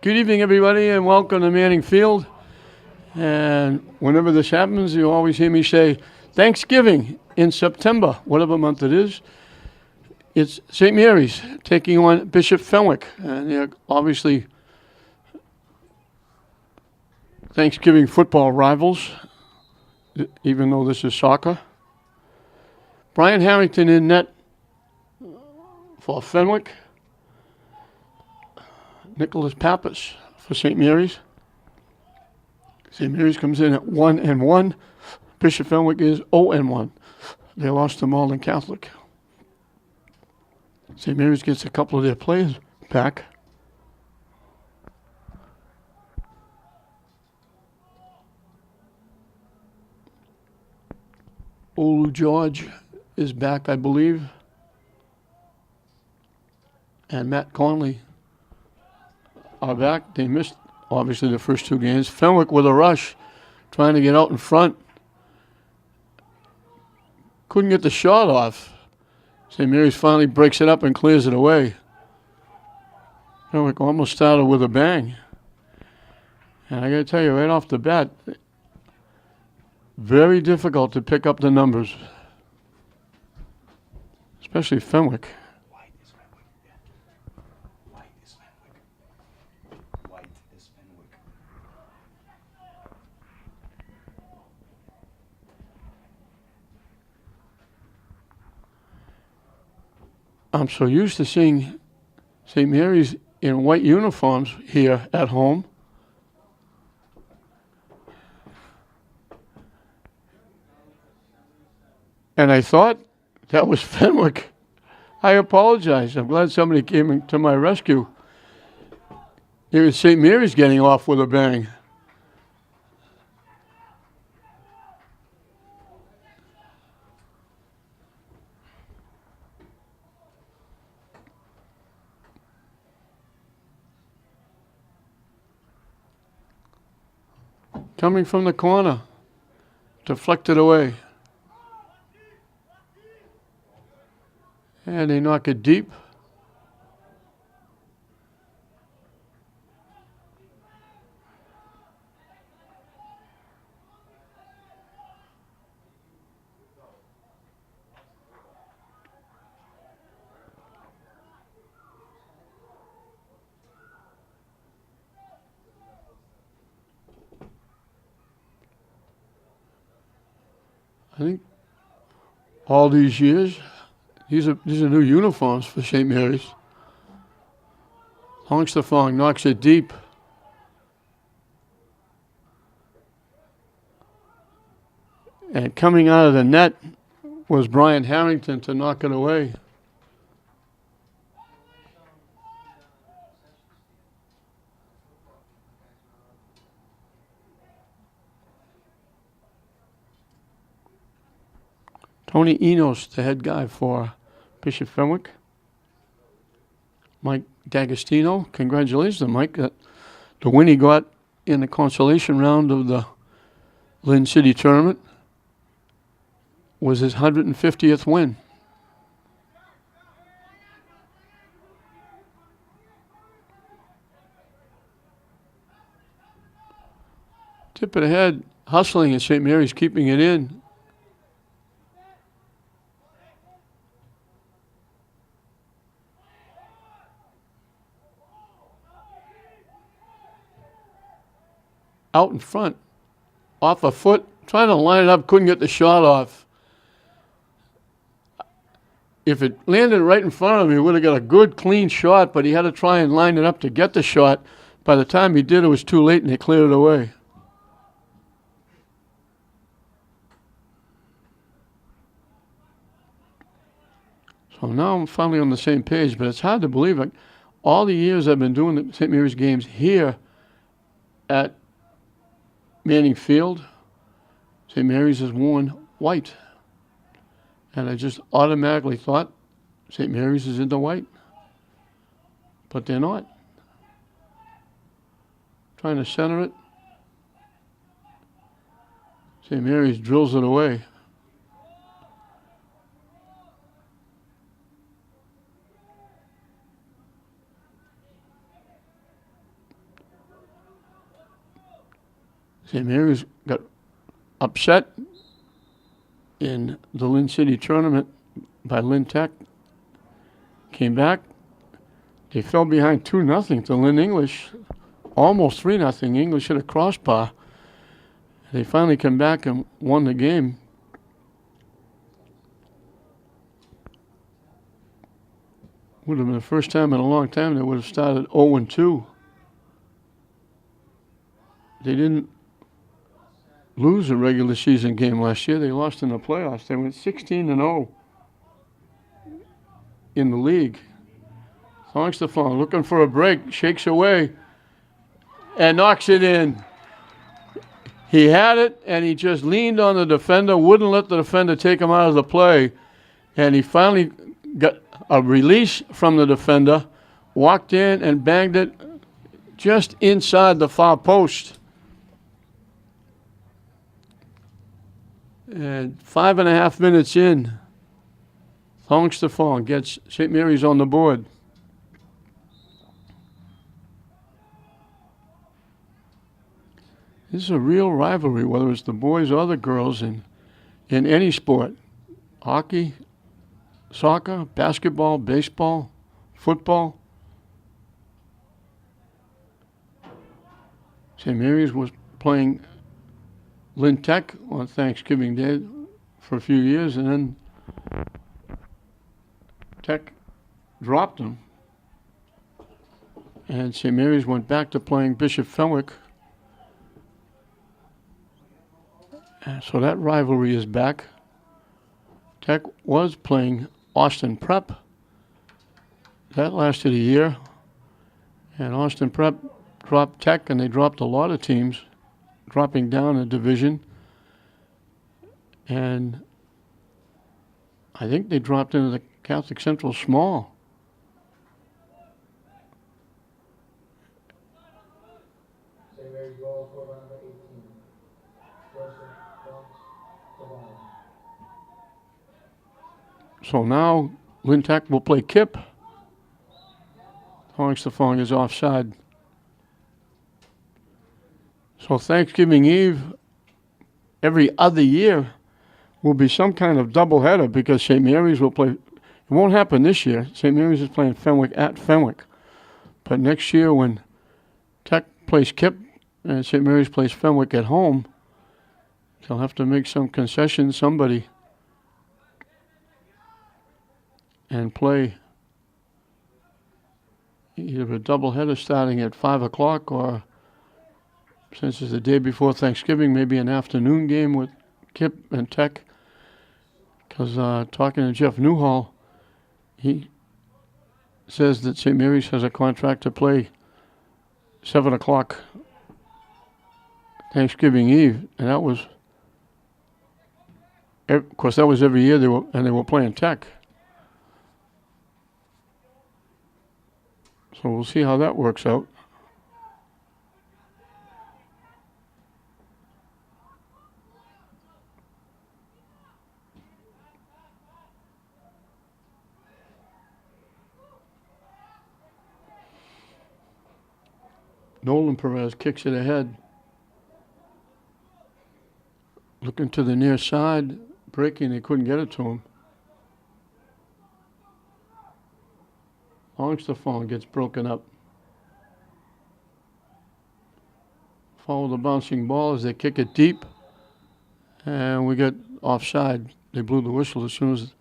Good evening, everybody, and welcome to Manning Field. And whenever this happens, you always hear me say, Thanksgiving in September, whatever month it is. It's St. Mary's taking on Bishop Fenwick. And they're obviously Thanksgiving football rivals, even though this is soccer. Brian Harrington in net for Fenwick. Nicholas Pappas for St. Mary's. St. Mary's comes in at 1-1. Bishop Fenwick is 0-1. They lost to Malden Catholic. St. Mary's gets a couple of their players back. Olu George is back, I believe. And Matt Conley are back. They missed, obviously, the first two games. Fenwick with a rush, trying to get out in front. Couldn't get the shot off. St. Mary's finally breaks it up and clears it away. Fenwick almost started with a bang. And I got to tell you, right off the bat, very difficult to pick up the numbers, especially Fenwick. I'm so used to seeing St. Mary's in white uniforms here at home. And I thought that was Fenwick. I apologize. I'm glad somebody came to my rescue. It was St. Mary's getting off with a bang. Coming from the corner, deflected away. And they knock it deep. I think all these years, these are new uniforms for St. Mary's. Longstafong knocks it deep. And coming out of the net was Brian Harrington to knock it away. Tony Enos, the head guy for Bishop Fenwick. Mike D'Agostino, congratulations to Mike. The win he got in the consolation round of the Lynn City tournament was his 150th win. Tip it ahead, hustling, and St. Mary's keeping it in. Out in front, off a foot, trying to line it up, couldn't get the shot off. If it landed right in front of him, he would have got a good, clean shot, but he had to try and line it up to get the shot. By the time he did, it was too late, and they cleared it away. So now I'm finally on the same page, but it's hard to believe it. All the years I've been doing the St. Mary's games here at Manning Field, St. Mary's has worn white. And I just automatically thought St. Mary's is into white. But they're not. Trying to center it. St. Mary's drills it away. St. Mary's got upset in the Lynn City tournament by Lynn Tech. Came back. They fell behind 2-0 to Lynn English. Almost 3-0. English hit a crossbar. They finally come back and won the game. Would have been the first time in a long time they would have started 0-2. They didn't lose a regular season game last year. They lost in the playoffs. They went 16-0 in the league. Longstafon looking for a break, shakes away, and knocks it in. He had it, and he just leaned on the defender, wouldn't let the defender take him out of the play, and he finally got a release from the defender, walked in and banged it just inside the far post. And 5.5 minutes in, Longstafon gets St. Mary's on the board. This is a real rivalry, whether it's the boys or the girls in any sport. Hockey, soccer, basketball, baseball, football. St. Mary's was playing Lynn Tech on Thanksgiving Day for a few years, and then Tech dropped them. And St. Mary's went back to playing Bishop Fenwick. And so that rivalry is back. Tech was playing Austin Prep. That lasted a year. And Austin Prep dropped Tech, and they dropped a lot of teams, dropping down a division. And I think they dropped into the Catholic Central Small. So now Lynn Tech will play Kip. Longstafon is offside. So Thanksgiving Eve, every other year, will be some kind of doubleheader because St. Mary's will play. It won't happen this year. St. Mary's is playing Fenwick at Fenwick. But next year when Tech plays Kip and St. Mary's plays Fenwick at home, they'll have to make some concessions, somebody, and play either a doubleheader starting at 5 o'clock or, since it's the day before Thanksgiving, maybe an afternoon game with Kip and Tech. Because talking to Jeff Newhall, he says that St. Mary's has a contract to play 7 o'clock Thanksgiving Eve, and that was, of course, that was every year they were playing Tech. So we'll see how that works out. Nolan Perez kicks it ahead. Looking to the near side, breaking, they couldn't get it to him. Longstafon gets broken up. Follow the bouncing ball as they kick it deep. And we get offside. They blew the whistle as soon as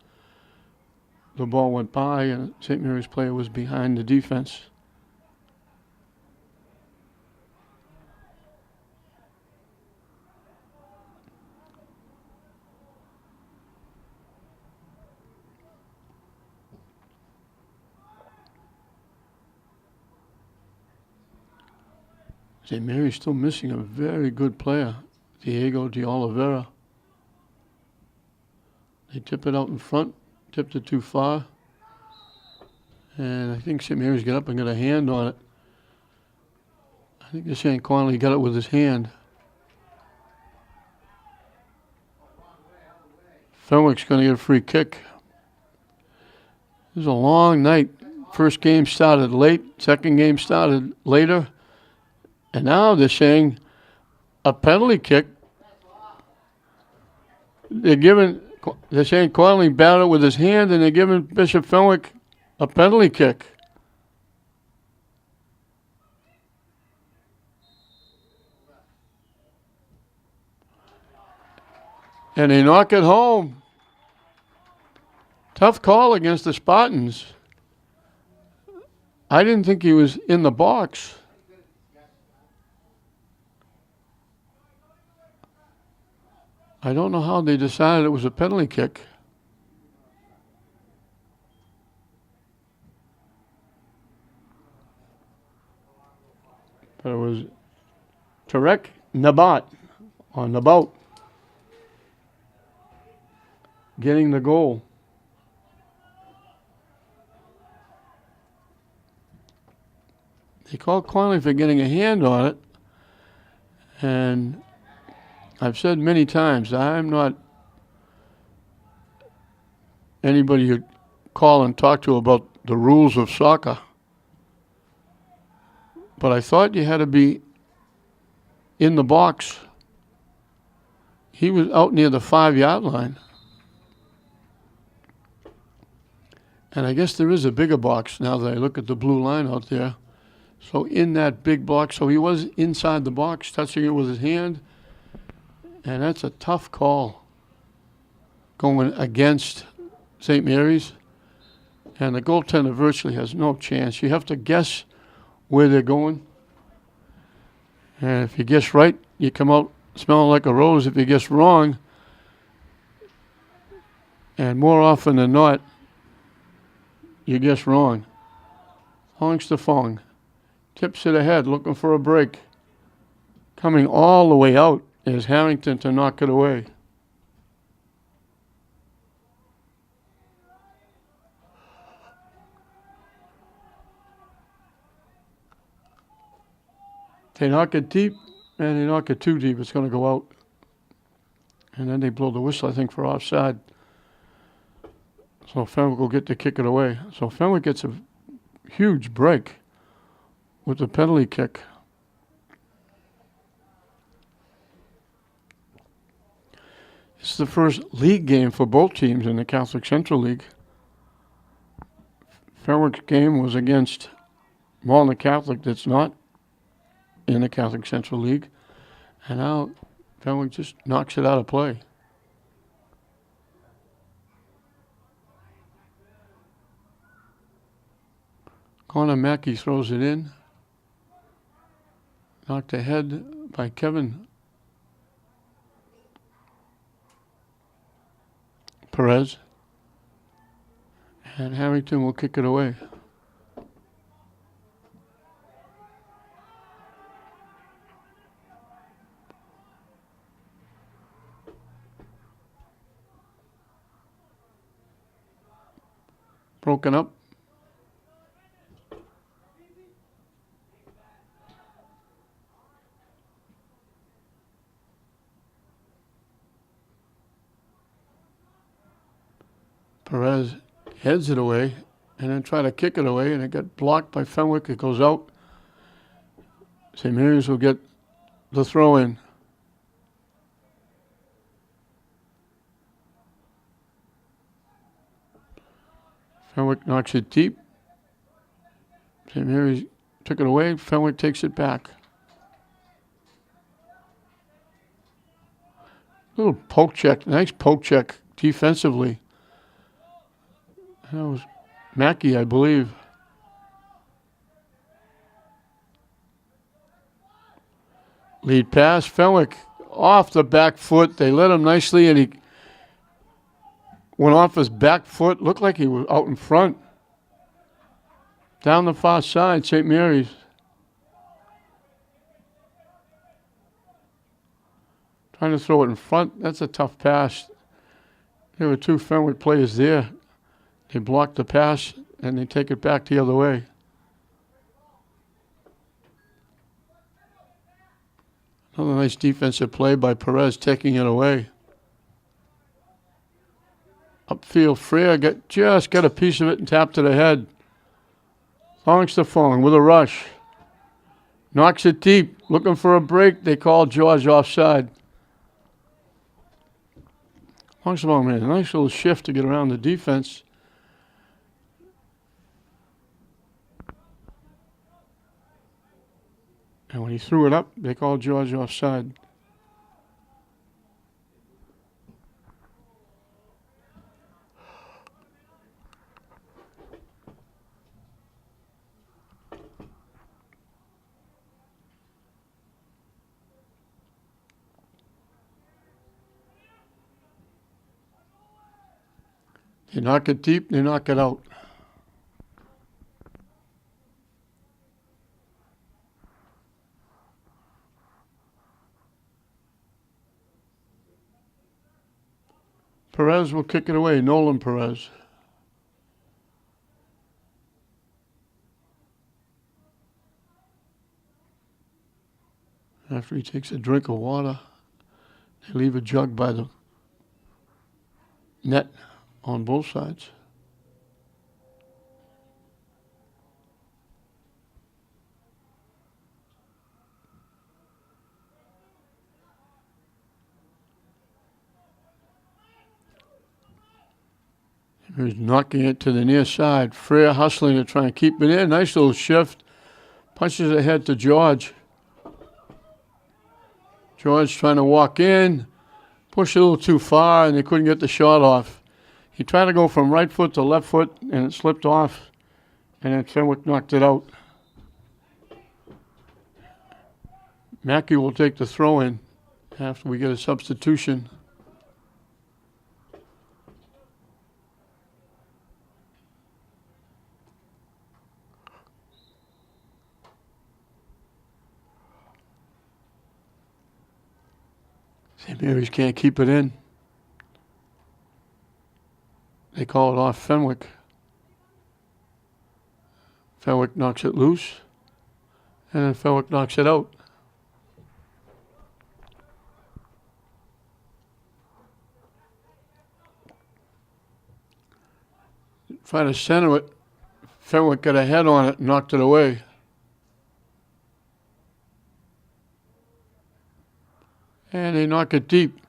the ball went by and St. Mary's player was behind the defense. St. Mary's still missing a very good player, Diego de Oliveira. They tip it out in front, tipped it too far. And I think St. Mary's got up and got a hand on it. I think they're saying Connolly got it with his hand. Fenwick's going to get a free kick. This is a long night. First game started late, second game started later. And now they're saying a penalty kick. They're saying Conley batted it with his hand, and they're giving Bishop Fenwick a penalty kick. And they knock it home. Tough call against the Spartans. I didn't think he was in the box. I don't know how they decided it was a penalty kick. But it was Tarek Nabat on the boat getting the goal. They called Conley for getting a hand on it, and I've said many times, I'm not anybody you call and talk to about the rules of soccer, but I thought you had to be in the box. He was out near the 5-yard line. And I guess there is a bigger box now that I look at the blue line out there. So in that big box, so he was inside the box, touching it with his hand. And that's a tough call going against St. Mary's. And the goaltender virtually has no chance. You have to guess where they're going. And if you guess right, you come out smelling like a rose. If you guess wrong, and more often than not, you guess wrong. Honks the Fong. Tips it ahead, looking for a break. Coming all the way out is Harrington to knock it away. They knock it deep, and they knock it too deep. It's going to go out. And then they blow the whistle, I think, for offside. So Fenwick will get to kick it away. So Fenwick gets a huge break with the penalty kick. This is the first league game for both teams in the Catholic Central League. Fenwick's game was against Walnut Catholic, that's not in the Catholic Central League. And now Fenwick just knocks it out of play. Connor Mackey throws it in. Knocked ahead by Kevin Perez. And Harrington will kick it away. Broken up. Perez heads it away and then try to kick it away, and it got blocked by Fenwick. It goes out. St. Mary's will get the throw in. Fenwick knocks it deep. St. Mary's took it away. Fenwick takes it back. Little poke check, nice poke check defensively. That was Mackey, I believe. Lead pass, Fenwick off the back foot. They let him nicely, and he went off his back foot. Looked like he was out in front. Down the far side, St. Mary's. Trying to throw it in front. That's a tough pass. There were two Fenwick players there. They block the pass, and they take it back the other way. Another nice defensive play by Perez, taking it away. Upfield, Freer just got a piece of it and tapped to the head. Longs to Fong with a rush. Knocks it deep. Looking for a break. They call George offside. Longsalong made a nice little shift to get around the defense. And when he threw it up, they called George offside. They knock it deep, they knock it out. Perez will kick it away, Nolan Perez. After he takes a drink of water, they leave a jug by the net on both sides. He's knocking it to the near side. Freer hustling to try and keep it in. Nice little shift. Punches ahead to George. George trying to walk in. Pushed a little too far and they couldn't get the shot off. He tried to go from right foot to left foot and it slipped off. And then Fenwick knocked it out. Mackey will take the throw in after we get a substitution. St. Mary's can't keep it in. They call it off Fenwick. Fenwick knocks it loose. And then Fenwick knocks it out. Trying to center it. Fenwick got a head on it and knocked it away. And they knock it deep.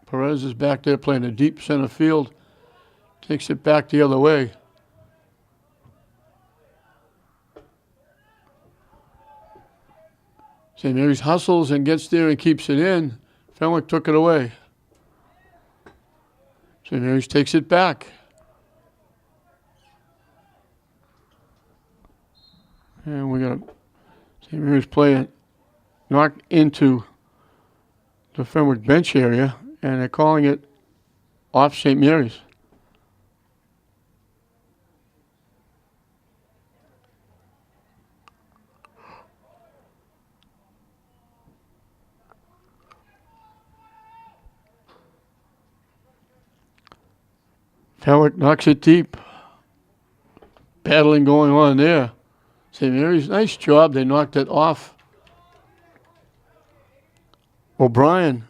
Perez is back there playing a deep center field. Takes it back the other way. St. Mary's hustles and gets there and keeps it in. Fenwick took it away. St. Mary's takes it back. And we got St. Mary's playing knocked into the Fenwick bench area, and they're calling it off St. Mary's. Fenwick knocks it deep. Battling going on there. St. Mary's, nice job. They knocked it off. O'Brien,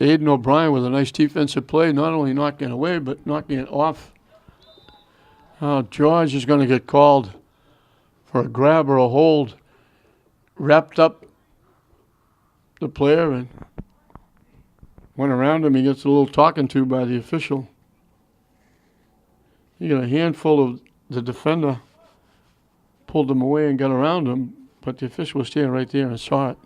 Aiden O'Brien with a nice defensive play, not only knocking it away, but knocking it off. George is going to get called for a grab or a hold. Wrapped up the player and went around him. He gets a little talking to by the official. He got a handful of the defender, pulled him away and got around him, but the official was standing right there and saw it.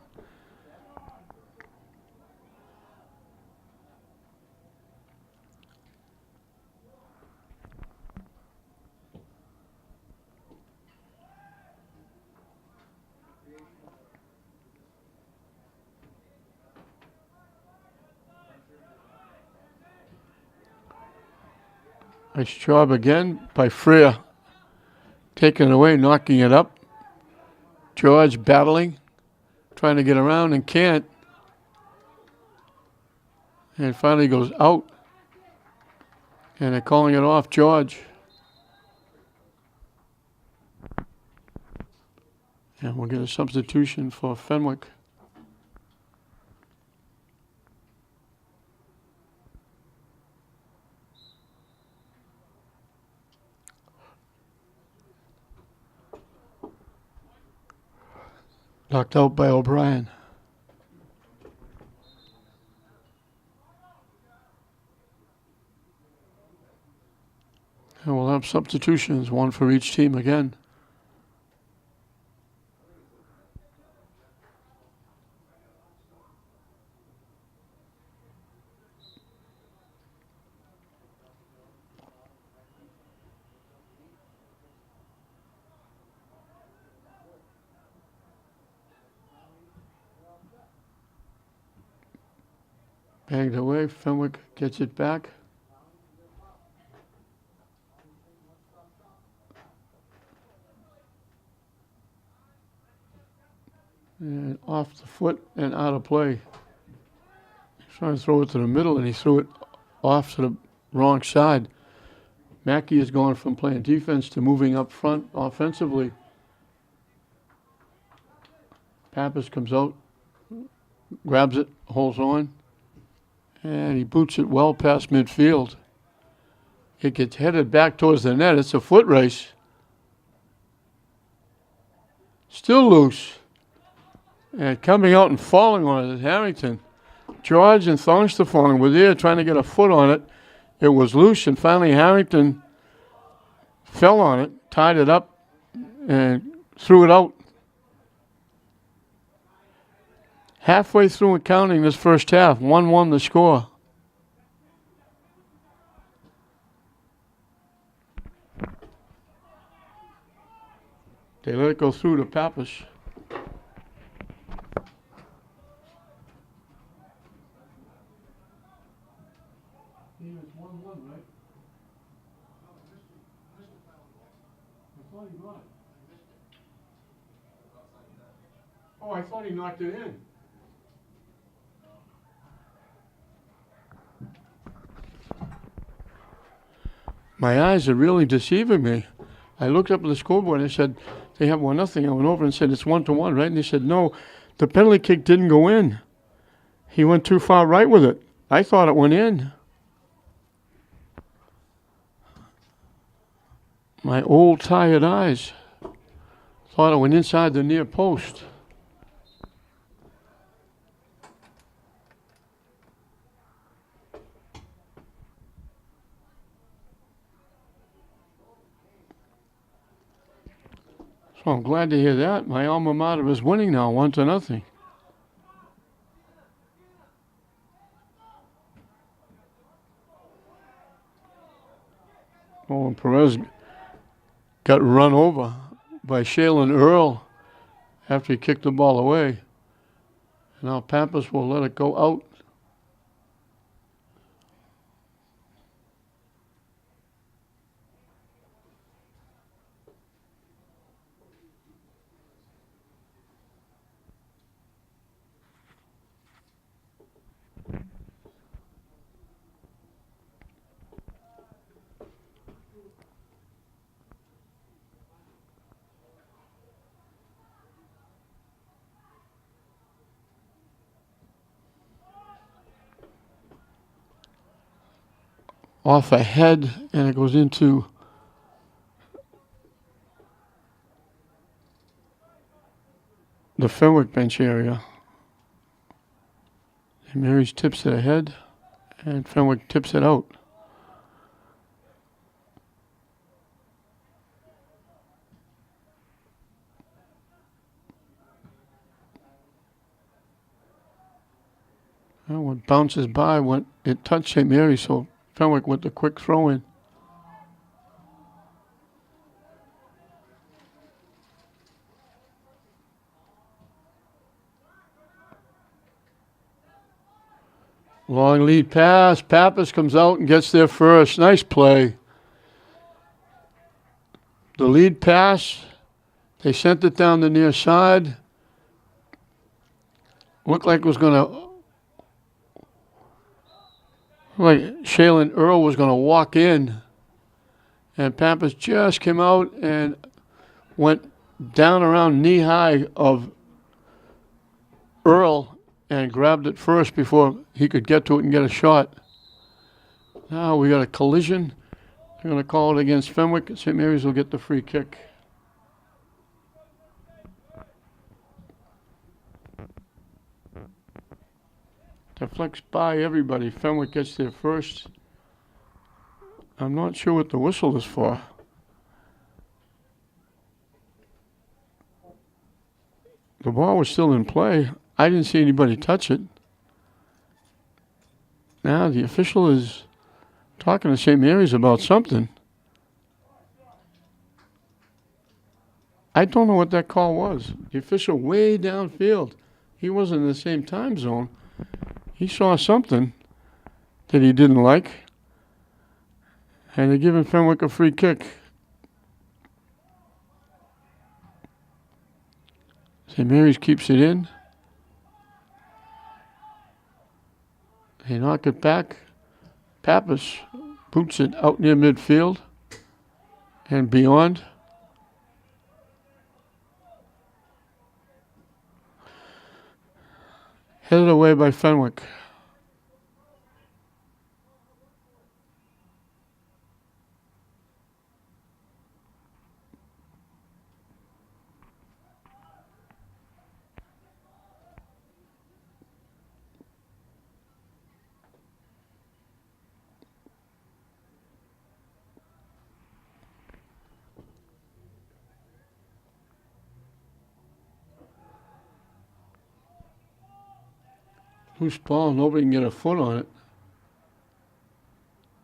Nice job again by Freer. Taking it away, knocking it up. George battling, trying to get around and can't. And finally goes out. And they're calling it off George. And we'll get a substitution for Fenwick. Knocked out by O'Brien. And we'll have substitutions, one for each team again. Banged away, Fenwick gets it back. And off the foot and out of play. He's trying to throw it to the middle and he threw it off to the wrong side. Mackey is going from playing defense to moving up front offensively. Pappas comes out, grabs it, holds on, and he boots it well past midfield. It gets headed back towards the net. It's a foot race. Still loose. And coming out and falling on it is Harrington. George and Thongstafong were there trying to get a foot on it. It was loose, and finally Harrington fell on it, tied it up, and threw it out. Halfway through and counting this first half, 1-1 the score. They let it go through to Pappas. It's 1-1, right? I thought he got it. Oh, I thought he knocked it in. My eyes are really deceiving me. I looked up at the scoreboard and I said, they have 1-0. I went over and said, it's 1-1, right? And they said, no, the penalty kick didn't go in. He went too far right with it. I thought it went in. My old tired eyes thought it went inside the near post. So I'm glad to hear that. My alma mater is winning now, 1-0. Oh, and Perez got run over by Shaylin Earl after he kicked the ball away. Now Pappas will let it go out. Off ahead, and it goes into the Fenwick bench area. And Mary's tips it ahead, and Fenwick tips it out. And when it bounces by, when it touched St. Mary's, so Fenwick with the quick throw in. Long lead pass. Pappas comes out and gets there first. Nice play. The lead pass. They sent it down the near side. Looked like it was going to. Like Shaylin Earl was going to walk in, and Pappas just came out and went down around knee high of Earl and grabbed it first before he could get to it and get a shot. Now we got a collision. They're going to call it against Fenwick. St. Mary's will get the free kick. Deflects by everybody. Fenwick gets there first. I'm not sure what the whistle is for. The ball was still in play. I didn't see anybody touch it. Now the official is talking to St. Mary's about something. I don't know what that call was. The official way downfield. He wasn't in the same time zone. He saw something that he didn't like. And they're giving Fenwick a free kick. St. Mary's keeps it in. They knock it back. Pappas boots it out near midfield and beyond. Headed away by Fenwick. Loose ball, nobody can get a foot on it.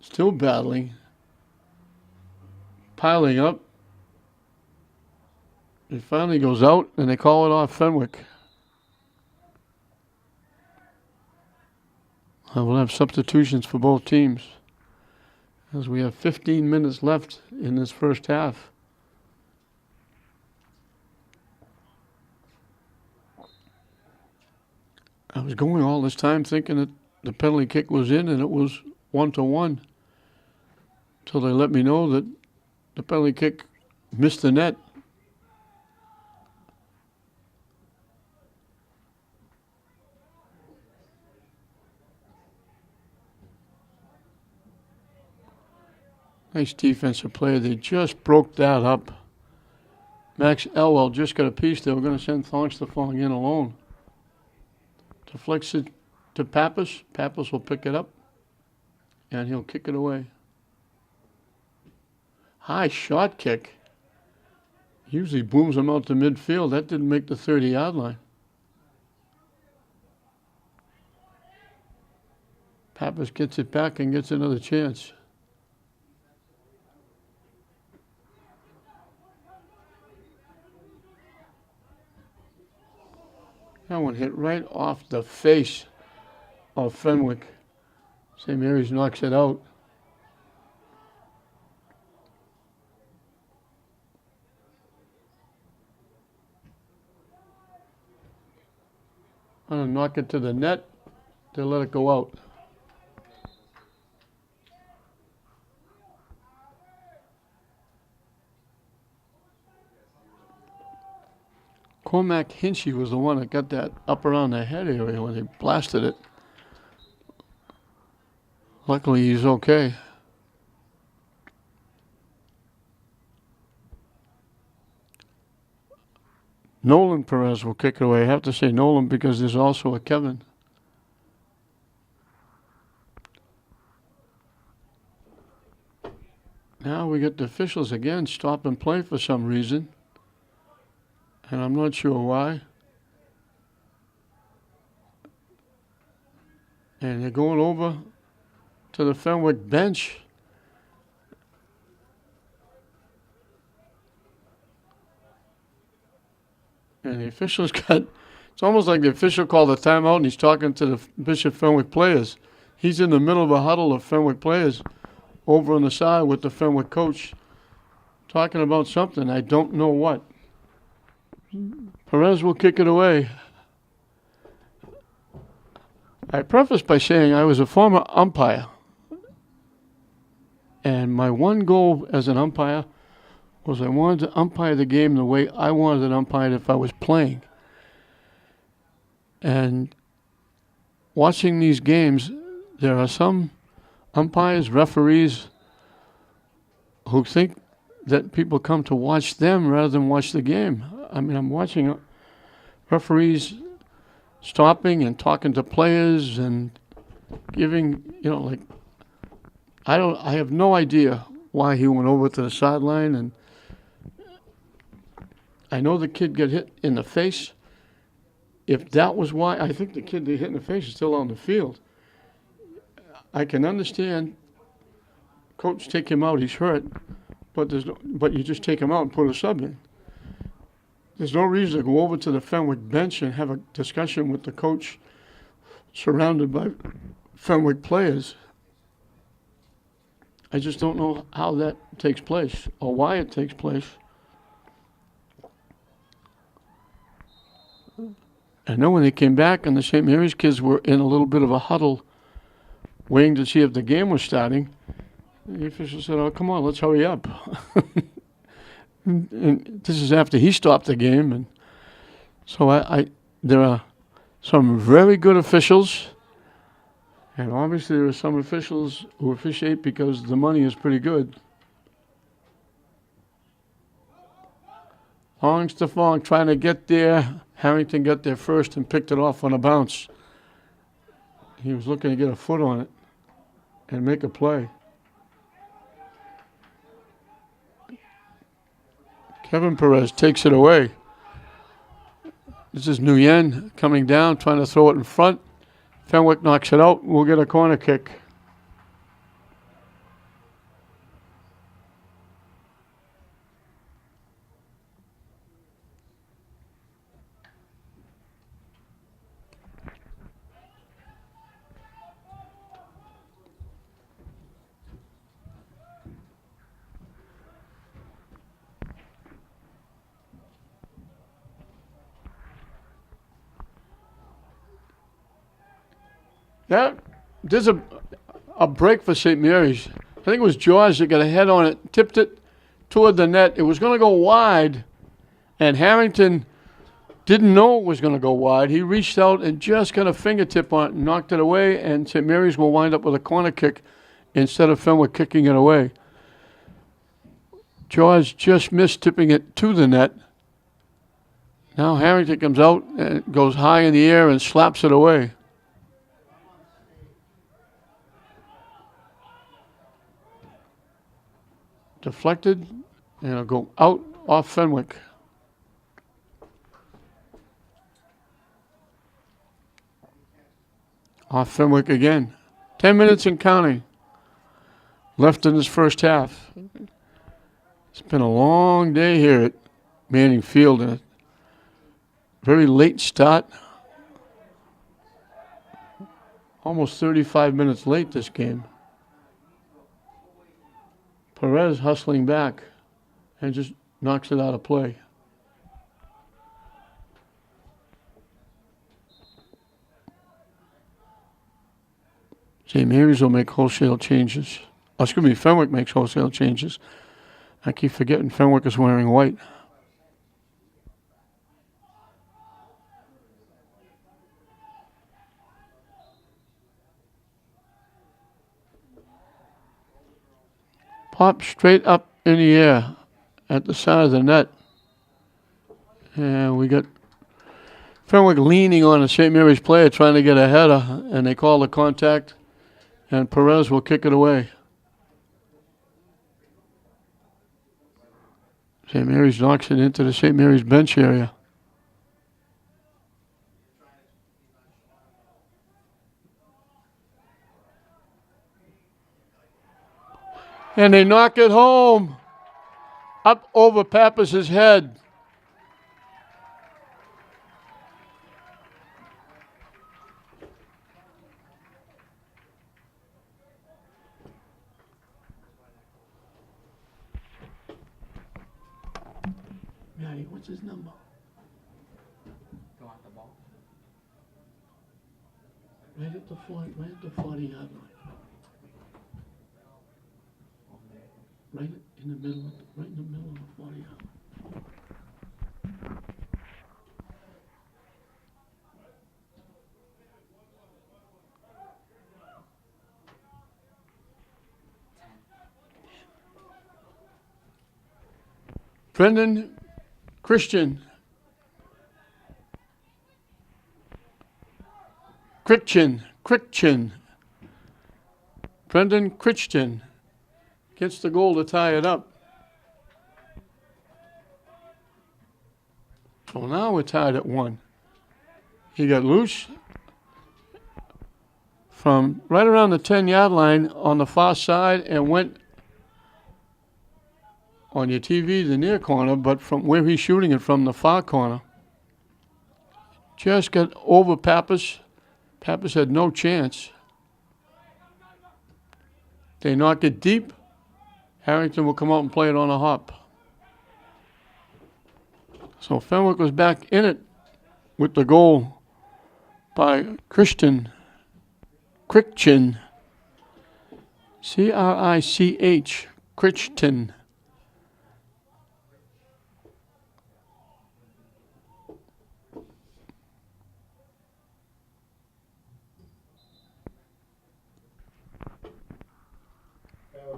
Still battling. Piling up. It finally goes out and they call it off Fenwick. I will have substitutions for both teams as we have 15 minutes left in this first half. I was going all this time thinking that the penalty kick was in and it was 1-1 until they let me know that the penalty kick missed the net. Nice defensive play. They just broke that up. Max Elwell just got a piece. They were going to send Thongstafong in alone. Deflects it to Pappas. Pappas will pick it up, and he'll kick it away. High shot kick. Usually booms him out to midfield. That didn't make the 30-yard line. Pappas gets it back and gets another chance. That one hit right off the face of Fenwick. St. Mary's knocks it out. I'm going to knock it to the net. They let it go out. Cormac Hinchy was the one that got that up around the head area when they blasted it. Luckily, he's okay. Nolan Perez will kick it away. I have to say Nolan because there's also a Kevin. Now we get the officials again stop and play for some reason. And I'm not sure why. And they're going over to the Fenwick bench. And the official's got, it's almost like the official called a timeout and he's talking to the Bishop Fenwick players. He's in the middle of a huddle of Fenwick players over on the side with the Fenwick coach talking about something. I don't know what. Perez will kick it away. I preface by saying I was a former umpire. And my one goal as an umpire was I wanted to umpire the game the way I wanted it umpired if I was playing. And watching these games, there are some umpires, referees, who think that people come to watch them rather than watch the game. I mean, I'm watching referees stopping and talking to players and giving, like, I have no idea why he went over to the sideline, and I know the kid got hit in the face. If that was why, I think the kid they hit in the face is still on the field. I can understand coach take him out, he's hurt, but you just take him out and put a sub in. There's no reason to go over to the Fenwick bench and have a discussion with the coach surrounded by Fenwick players. I just don't know how that takes place or why it takes place. I know when they came back and the St. Mary's kids were in a little bit of a huddle waiting to see if the game was starting, the official said, "Oh, come on, let's hurry up." And this is after he stopped the game. And so there are some very good officials, and obviously there are some officials who officiate because the money is pretty good. Long Stefan trying to get there. Harrington got there first and picked it off on a bounce. He was looking to get a foot on it and make a play. Kevin Perez takes it away. This is Nguyen coming down, trying to throw it in front. Fenwick knocks it out. We'll get a corner kick. There's a break for St. Mary's. I think it was George that got a head on it, tipped it toward the net. It was going to go wide, and Harrington didn't know it was going to go wide. He reached out and just got a fingertip on it and knocked it away, and St. Mary's will wind up with a corner kick instead of Fenwick kicking it away. George just missed tipping it to the net. Now Harrington comes out and goes high in the air and slaps it away. Deflected, and it'll go out off Fenwick. Off Fenwick again. 10 minutes and counting left in this first half. It's been a long day here at Manning Field, and a very late start. Almost 35 minutes late this game. Perez hustling back and just knocks it out of play. St. Mary's will make wholesale changes. Oh, excuse me, Fenwick makes wholesale changes. I keep forgetting Fenwick is wearing white. Pop straight up in the air at the side of the net. And we got Fenwick leaning on a St. Mary's player trying to get a header, and they call the contact, and Perez will kick it away. St. Mary's knocks it into the St. Mary's bench area. And they knock it home, up over Pappas' head. Matty, what's his number? Go on the ball. Right at the 40-yard line. Right in the middle of the 40-yard. Brendan Christian Crichton. Brendan Crichton gets the goal to tie it up. So now we're tied at 1. He got loose from right around the 10-yard line on the far side and went on your TV the near corner, but from where he's shooting it from the far corner. Just got over Pappas. Pappas had no chance. They knock it deep. Harrington will come out and play it on a hop. So Fenwick was back in it with the goal by Crichton. Crichton. C-R-I-C-H. Crichton.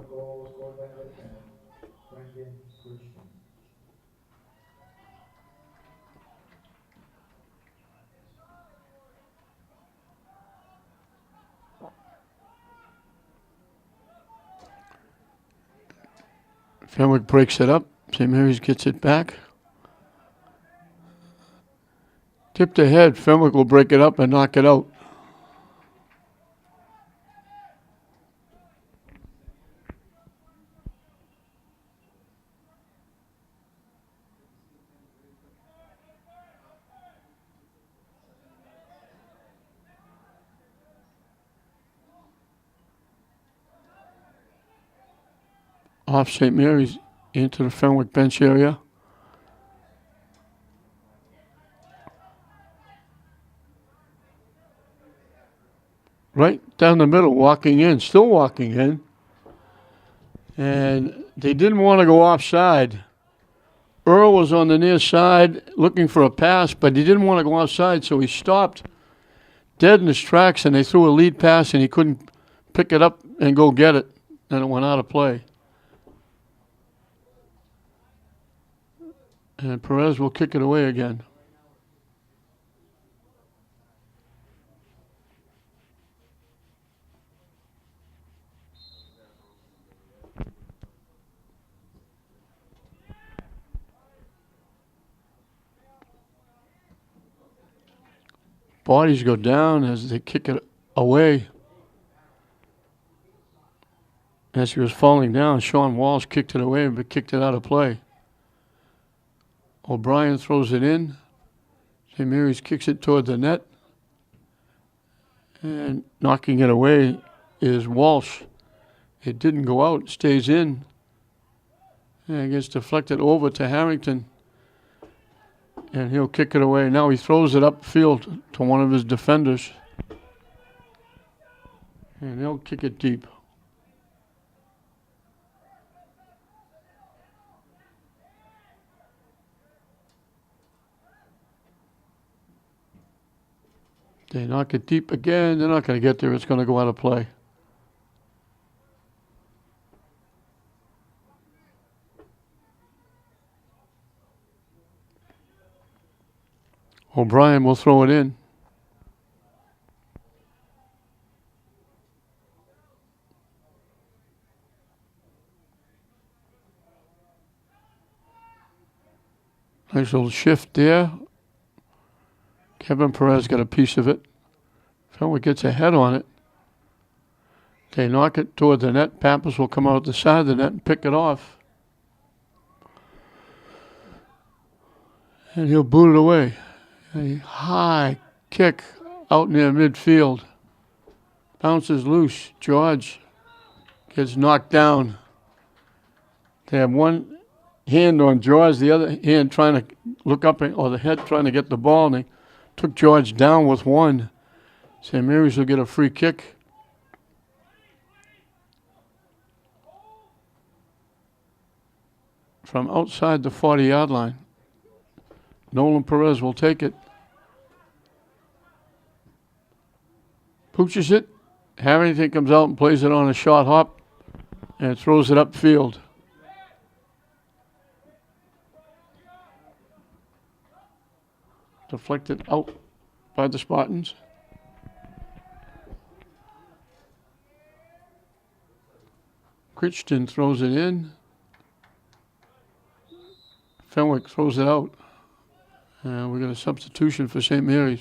Goal scored by Lieutenant Brendan Crichton. Fenwick breaks it up. St. Mary's gets it back. Tipped ahead. Fenwick will break it up and knock it out. Off St. Mary's into the Fenwick bench area. Right down the middle, walking in, still walking in. And they didn't want to go offside. Earl was on the near side looking for a pass, but he didn't want to go offside, so he stopped dead in his tracks, and they threw a lead pass, and he couldn't pick it up and go get it. And it went out of play. And Perez will kick it away again. Bodies go down as they kick it away. As he was falling down, Sean Walsh kicked it away but kicked it out of play. O'Brien throws it in. St. Mary's kicks it toward the net. And knocking it away is Walsh. It didn't go out, stays in. And it gets deflected over to Harrington. And he'll kick it away. Now he throws it upfield to one of his defenders. And he'll kick it deep. They knock it deep again. They're not going to get there. It's going to go out of play. O'Brien will throw it in. Nice little shift there. Kevin Perez got a piece of it. Fenwick gets a head on it. They knock it toward the net. Pappas will come out the side of the net and pick it off. And he'll boot it away. A high kick out near midfield. Bounces loose. George gets knocked down. They have one hand on George, the other hand trying to look up, or the head trying to get the ball, and they took George down with one. St. Mary's will get a free kick. From outside the 40-yard line. Nolan Perez will take it. Pooches it. Harrington comes out and plays it on a short hop and throws it upfield. Deflected out by the Spartans. Christian throws it in. Fenwick throws it out. And we got a substitution for St. Mary's.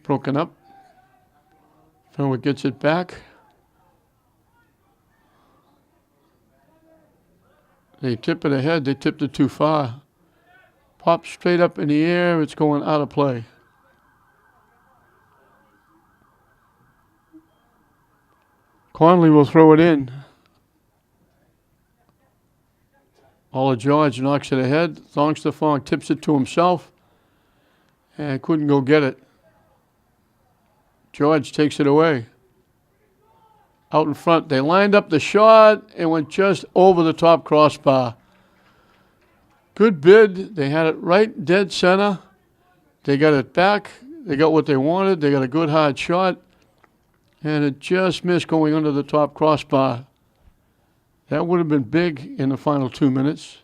Broken up. Fenwick gets it back. They tip it ahead. They tipped it too far. Pops straight up in the air. It's going out of play. Conley will throw it in. Ola George knocks it ahead. Thongstafong tips it to himself and couldn't go get it. George takes it away. Out in front, they lined up the shot and went just over the top crossbar. Good bid. They had it right dead center. They got it back. They got what they wanted. They got a good hard shot. And it just missed going under the top crossbar. That would have been big in the final 2 minutes.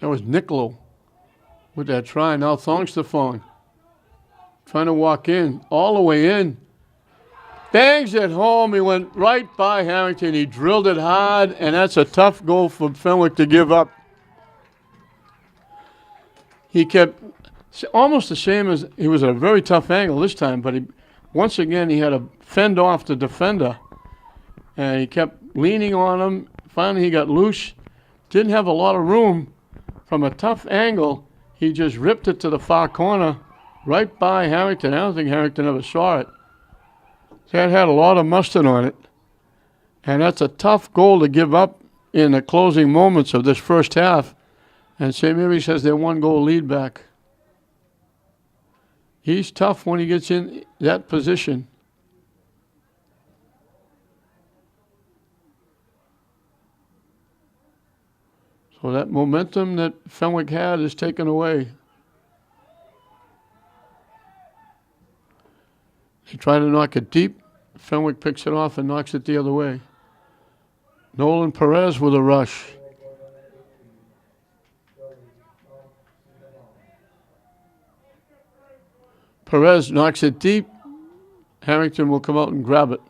That was Niccolo with that try. Now Thongstafong trying to walk in, all the way in. Bangs it home. He went right by Harrington. He drilled it hard, and that's a tough goal for Fenwick to give up. He kept almost the same as he was at a very tough angle this time, but once again he had to fend off the defender, and he kept leaning on him. Finally, he got loose. Didn't have a lot of room. From a tough angle, he just ripped it to the far corner, right by Harrington. I don't think Harrington ever saw it. That had a lot of mustard on it. And that's a tough goal to give up in the closing moments of this first half. And St. Mary's has their 1-goal lead back. He's tough when he gets in that position. So that momentum that Fenwick had is taken away. They try to knock it deep. Fenwick picks it off and knocks it the other way. Nolan Perez with a rush. Perez knocks it deep. Harrington will come out and grab it.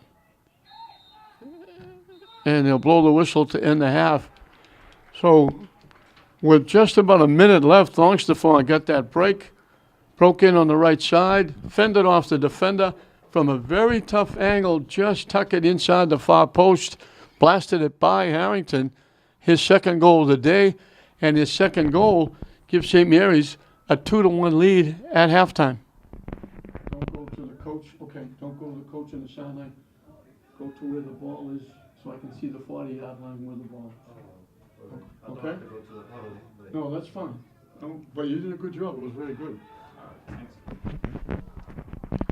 And they'll blow the whistle to end the half. So with just about a minute left, Thongstafong got that break. Broke in on the right side, fended off the defender from a very tough angle, just tuck it inside the far post, blasted it by Harrington. His second goal of the day, and his second goal gives St. Mary's a 2-1 lead at halftime. Don't go to the coach. Okay, don't go to the coach in the sideline. Go to where the ball is so I can see the 40-yard line where the ball is. Okay? No, that's fine. But you did a good job. It was very good.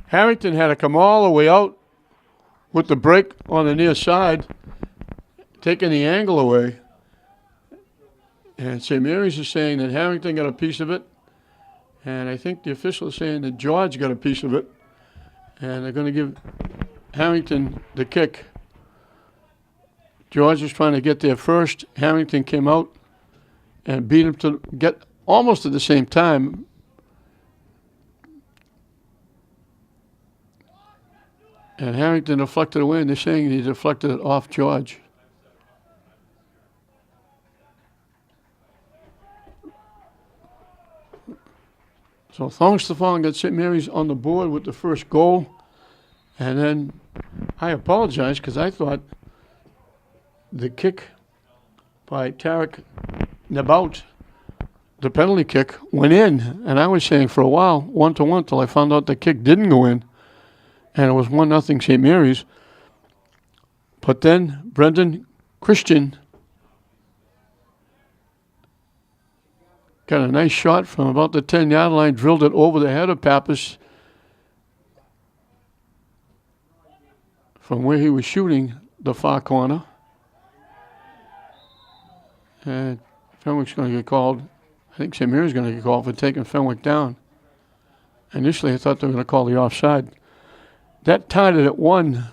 Harrington had to come all the way out with the break on the near side, taking the angle away. And St. Mary's is saying that Harrington got a piece of it. And I think the official is saying that George got a piece of it. And they're going to give Harrington the kick. George was trying to get there first. Harrington came out and beat him to get almost at the same time. And Harrington deflected away, and they're saying he deflected it off George. So Thongstafong got St. Mary's on the board with the first goal. And then I apologize because I thought the kick by Tarek Nabout, the penalty kick, went in. And I was saying for a while, 1-1, till I found out the kick didn't go in. And it was 1-0 St. Mary's. But then Brendan Christian got a nice shot from about the 10-yard line, drilled it over the head of Pappas from where he was shooting the far corner. And Fenwick's going to get called. I think St. Mary's going to get called for taking Fenwick down. Initially, I thought they were going to call the offside. That tied it at 1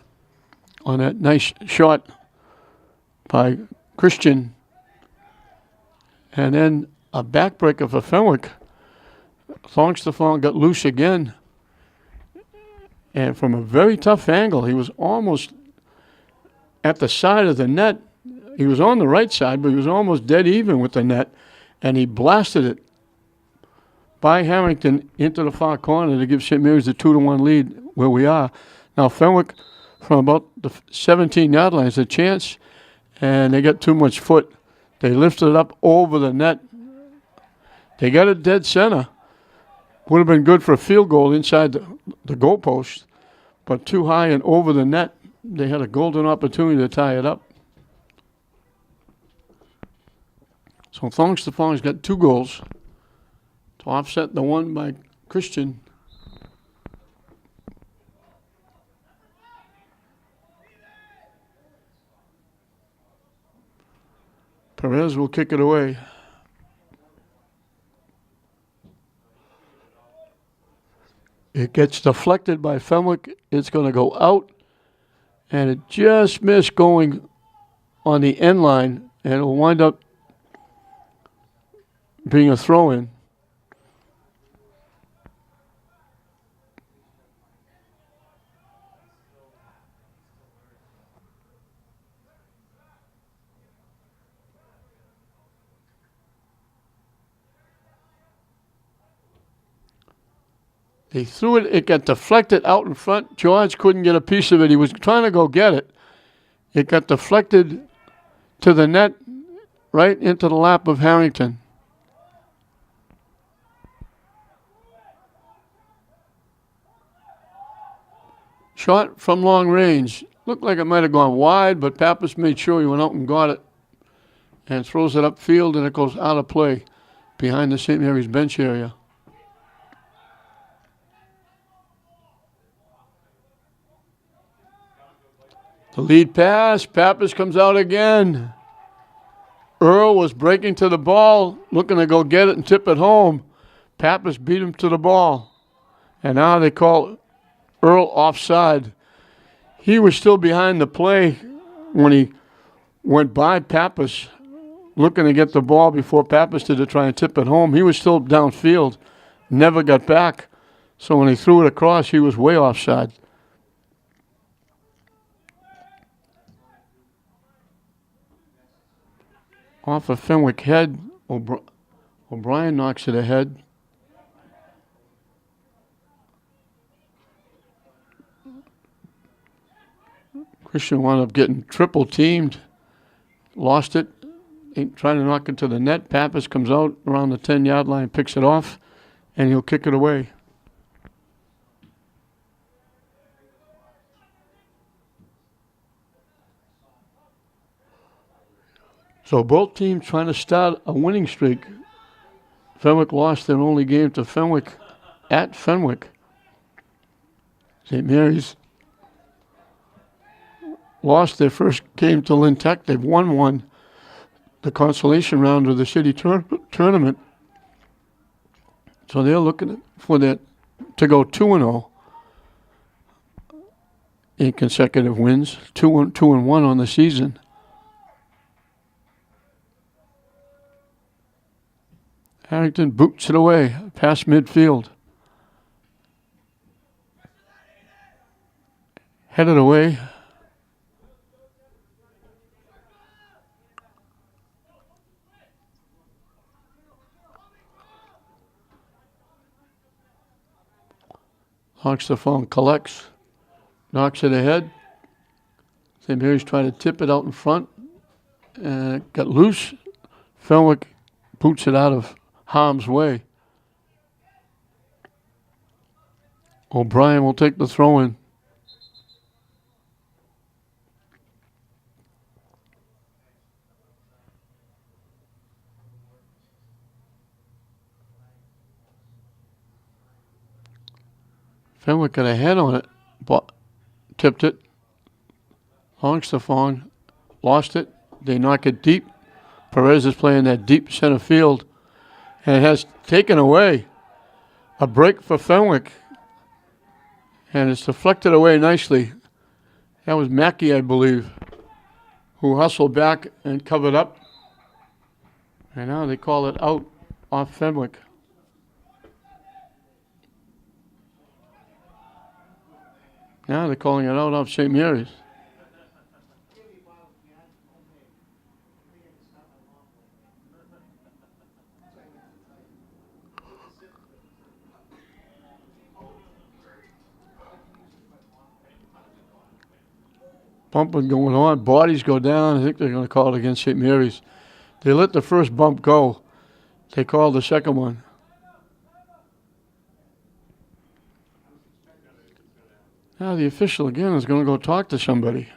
on that nice shot by Christian. And then a backbreaker for Fenwick. Longstafon got loose again. And from a very tough angle, he was almost at the side of the net. He was on the right side, but he was almost dead even with the net. And he blasted it by Harrington into the far corner to give St. Mary's the 2-1 lead where we are. Now Fenwick, from about the 17-yard line, has a chance, and they got too much foot. They lifted it up over the net. They got it dead center. Would have been good for a field goal inside the goalpost, but too high and over the net. They had a golden opportunity to tie it up. So Longstafon's got 2 goals to offset the one by Christian. Perez will kick it away. It gets deflected by Fenwick. It's going to go out, and it just missed going on the end line, and it will wind up being a throw-in. They threw it. It got deflected out in front. George couldn't get a piece of it. He was trying to go get it. It got deflected to the net, right into the lap of Harrington. Shot from long range. Looked like it might have gone wide, but Pappas made sure he went out and got it and throws it upfield, and it goes out of play behind the St. Mary's bench area. The lead pass. Pappas comes out again. Earl was breaking to the ball, looking to go get it and tip it home. Pappas beat him to the ball. And now they call Earl offside. He was still behind the play when he went by Pappas, looking to get the ball before Pappas did to try and tip it home. He was still downfield, never got back. So when he threw it across, he was way offside. Off a Fenwick head, O'Brien knocks it ahead. Christian wound up getting triple teamed, lost it, trying to knock it to the net. Pappas comes out around the 10-yard line, picks it off, and he'll kick it away. So both teams trying to start a winning streak. Fenwick lost their only game to Fenwick at Fenwick. St. Mary's lost their first game to Lynn Tech. They've won one, the consolation round of the city tournament. So they're looking for that to go 2-0 in consecutive wins, 2-1 on the season. Harrington boots it away past midfield. Headed away. Longstafon collects, knocks it ahead. St. Mary's trying to tip it out in front. And it got loose. Fenwick boots it out of harm's way. O'Brien will take the throw-in. Fenwick got a head on it, but tipped it. Longstaffon lost it. They knock it deep. Perez is playing that deep center field, and it has taken away a break for Fenwick, and it's deflected away nicely. That was Mackey, I believe, who hustled back and covered up, and now they call it out off Fenwick. Now they're calling it out off St. Mary's. Bumping going on. Bodies go down. I think they're going to call it against St. Mary's. They let the first bump go. They called the second one. Now the official again is going to go talk to somebody.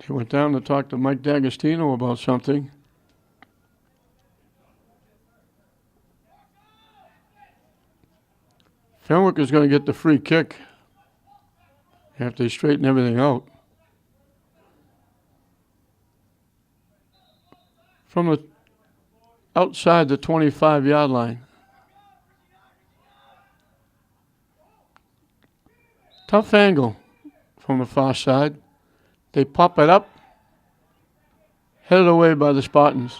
He went down to talk to Mike D'Agostino about something. Fenwick is going to get the free kick after they straighten everything out. From the outside the 25-yard line. Tough angle from the far side. They pop it up, headed away by the Spartans.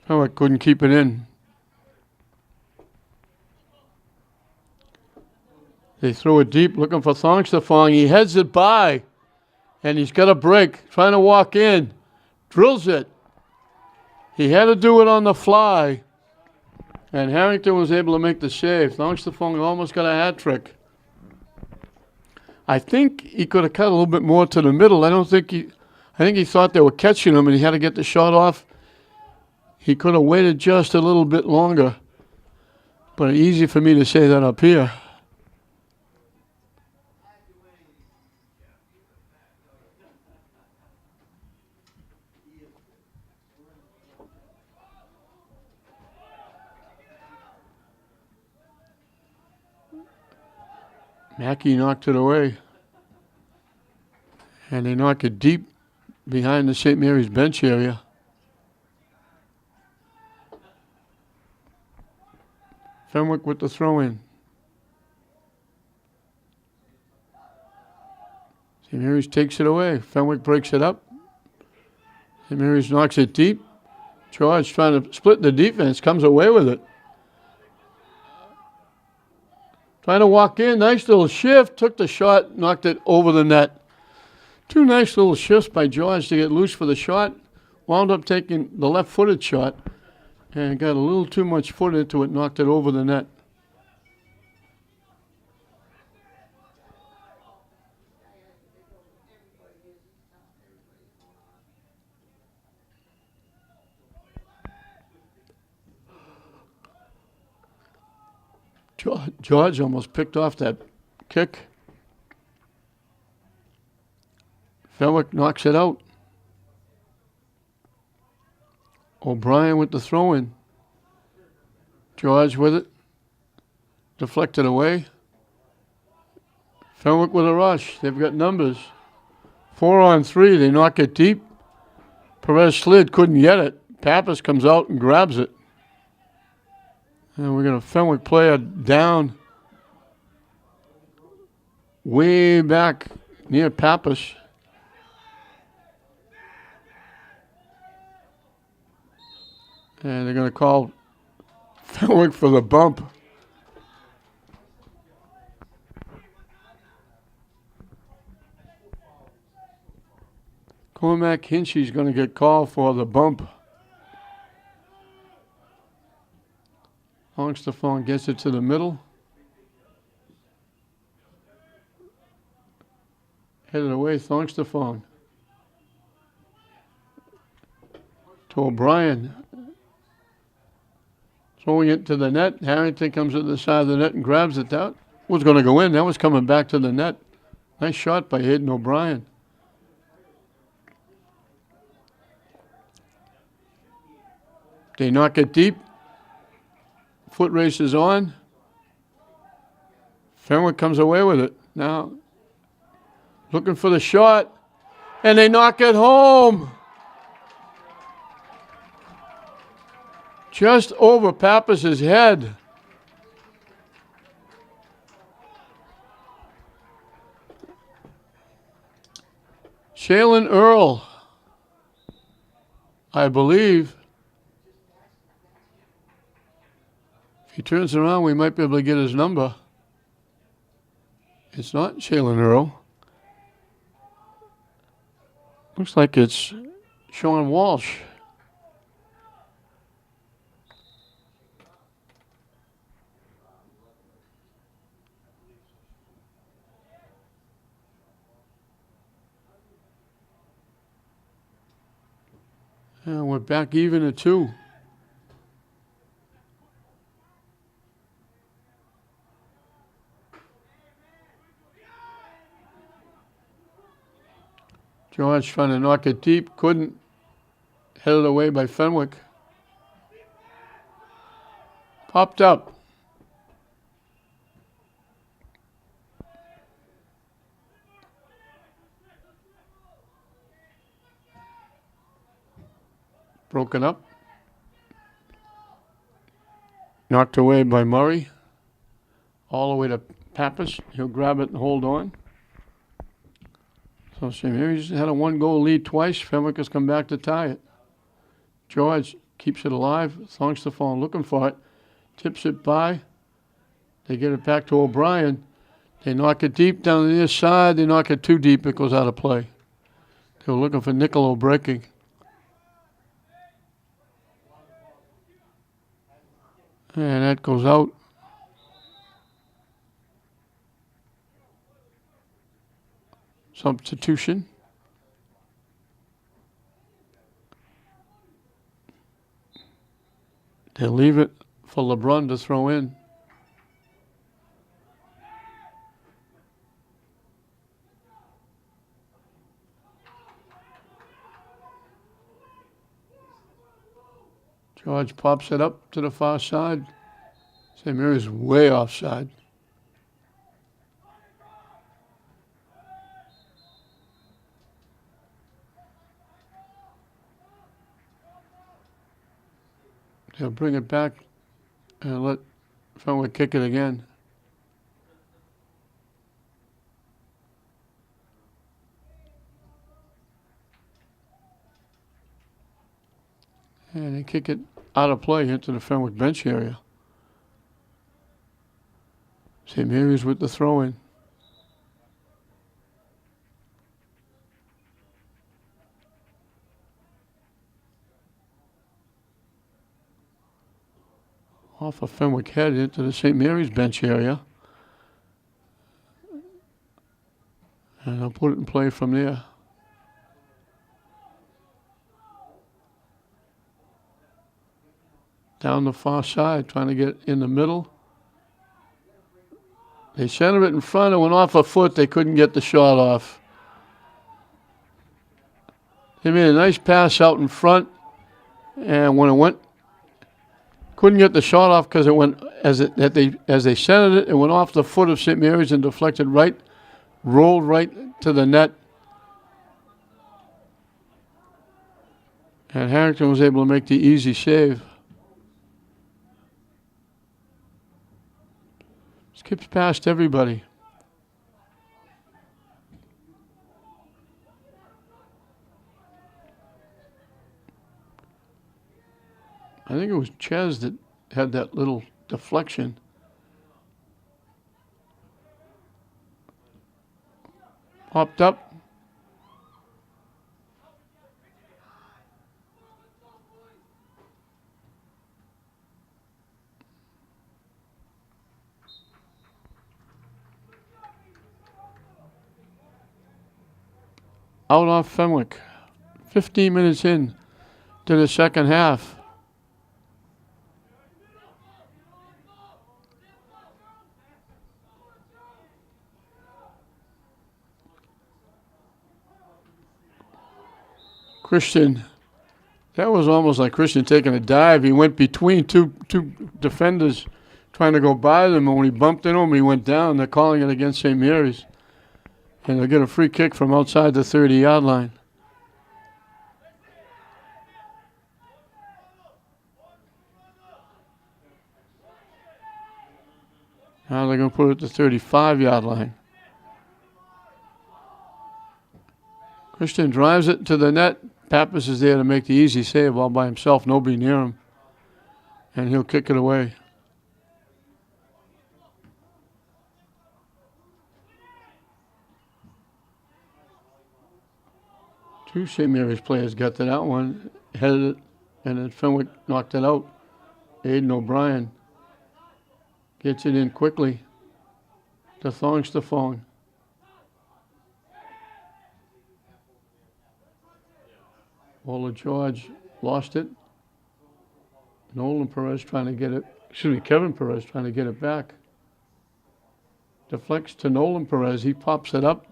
Fenwick couldn't keep it in. They throw it deep, looking for Longstaffon. He heads it by, and he's got a break, trying to walk in. Drills it. He had to do it on the fly, and Harrington was able to make the save. Longstaffon almost got a hat trick. I think he could have cut a little bit more to the middle. I think he thought they were catching him and he had to get the shot off. He could have waited just a little bit longer. But easy for me to say that up here. Mackey knocked it away. And they knock it deep behind the St. Mary's bench area. Fenwick with the throw-in. St. Mary's takes it away. Fenwick breaks it up. St. Mary's knocks it deep. George trying to split the defense, comes away with it. Trying to walk in, nice little shift, took the shot, knocked it over the net. Two nice little shifts by George to get loose for the shot. Wound up taking the left-footed shot and got a little too much foot into it, knocked it over the net. George almost picked off that kick. Fenwick knocks it out. O'Brien with the throw-in. George with it. Deflected away. Fenwick with a rush. They've got numbers. 4-on-3. They knock it deep. Perez slid, couldn't get it. Pappas comes out and grabs it. And we're going to Fenwick player down way back near Pappas. And they're going to call Fenwick for the bump. Cormac Hinchy's going to get called for the bump. Longstaffon gets it to the middle. Headed away, Longstaffon. To O'Brien. Throwing it to the net. Harrington comes to the side of the net and grabs it out. was going to go in. That was coming back to the net. Nice shot by Hayden O'Brien. They knock it deep. Foot race is on. Fenwick comes away with it. Now, looking for the shot. And they knock it home. Just over Pappas's head. Shaylin Earl, I believe. If he turns around, we might be able to get his number. It's not Shaylin Earl. Looks like it's Sean Walsh. And we're back even at 2. George trying to knock it deep, couldn't. Headed away by Fenwick. Popped up. Broken up. Knocked away by Murray. All the way to Pappas. He'll grab it and hold on. So St. Mary's had a 1-goal lead twice. Fenwick has come back to tie it. George keeps it alive. Thongstaphone looking for it. Tips it by. They get it back to O'Brien. They knock it deep down the near side. They knock it too deep. It goes out of play. They were looking for Niccolo breaking. And that goes out. Substitution. They leave it for LeBrun to throw in. George pops it up to the far side. St. Mary's way offside. They'll bring it back and let Fenwick kick it again. And they kick it out of play into the Fenwick bench area. St. Mary's with the throw-in. Off of Fenwick head into the St. Mary's bench area. And I'll put it in play from there. Down the far side, trying to get in the middle. They centered it in front. It went off a foot. They couldn't get the shot off. They made a nice pass out in front. And when it went, couldn't get the shot off because it went, as they centered it, it went off the foot of St. Mary's and deflected right, rolled right to the net. And Harrington was able to make the easy save. Skips past everybody. I think it was Ches that had that little deflection. Popped up. Out off Fenwick. 15 minutes in to the second half. Christian, that was almost like Christian taking a dive. He went between two defenders trying to go by them, and when he bumped into him, he went down. They're calling it against St. Mary's. And they'll get a free kick from outside the 30-yard line. Now they're going to put it at the 35-yard line. Christian drives it to the net. Pappas is there to make the easy save all by himself. Nobody near him. And he'll kick it away. Two St. Mary's players got to that one, headed it, and then Fenwick knocked it out. Aiden O'Brien gets it in quickly. To Thong. Ola George lost it. Kevin Perez trying to get it back. Deflects to Nolan Perez. He pops it up.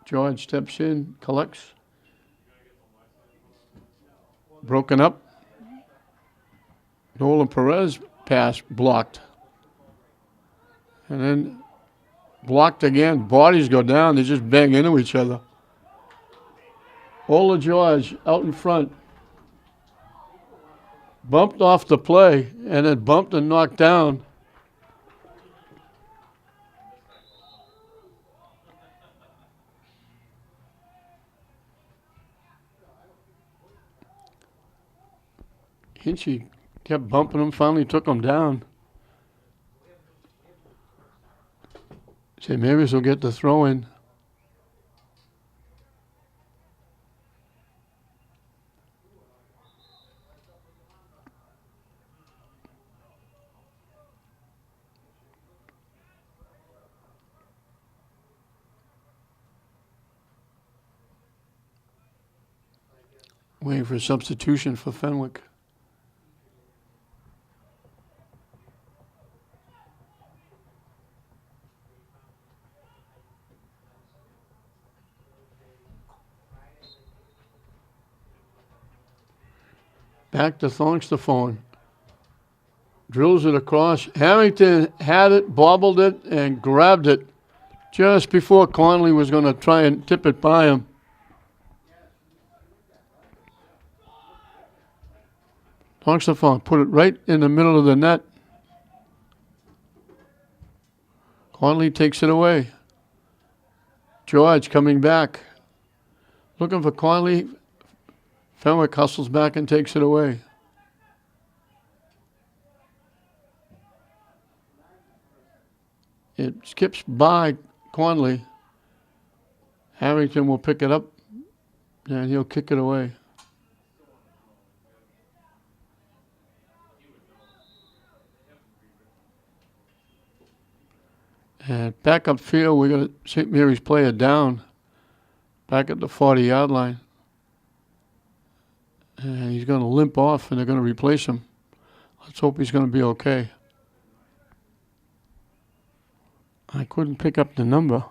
George steps in, collects. Broken up. Nolan Perez pass blocked. And then blocked again. Bodies go down. They just bang into each other. Ola George out in front. Bumped off the play and then bumped and knocked down. Hinchy kept bumping him, finally took him down. St. Mary's will get the throw in. Waiting for a substitution for Fenwick. Back to Thongstaphone. Drills it across. Harrington had it, bobbled it, and grabbed it just before Conley was going to try and tip it by him. Thongstaphone put it right in the middle of the net. Conley takes it away. George coming back. Looking for Conley. Fenwick hustles back and takes it away. It skips by Conley. Harrington will pick it up and he'll kick it away. And back upfield, we got a St. Mary's player down. Back at the 40-yard line. And he's going to limp off, and they're going to replace him. Let's hope he's going to be okay. I couldn't pick up the number.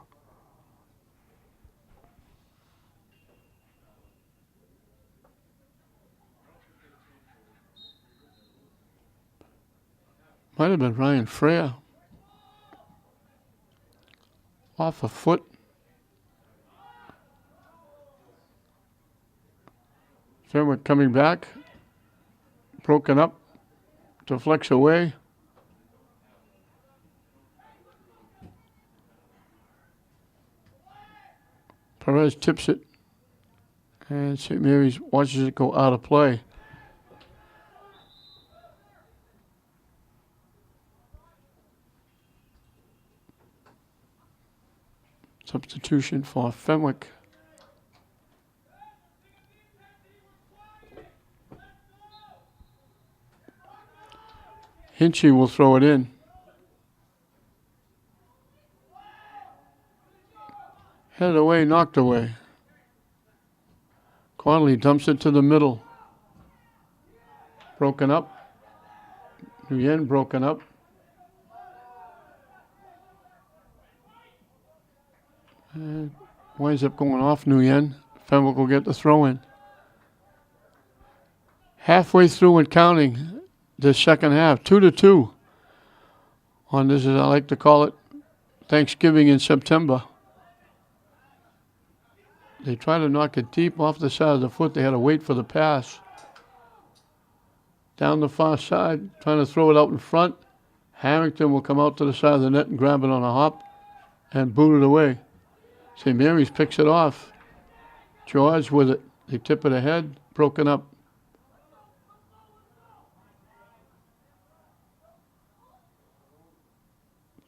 Might have been Ryan Freya. Off a foot. Fenwick coming back. Broken up. Deflects away. Perez tips it. And St. Mary's watches it go out of play. Substitution for Fenwick. Hinchy will throw it in. Headed away, knocked away. Conley dumps it to the middle. Broken up. Nguyen broken up. Winds up going off Nguyen. Fenwick will get the throw in. Halfway through and counting this second half, 2-2 on this, as I like to call it, Thanksgiving in September. They try to knock it deep off the side of the foot. They had to wait for the pass. Down the far side, trying to throw it out in front. Harrington will come out to the side of the net and grab it on a hop and boot it away. St. Mary's picks it off. George with it. They tip it ahead, broken up.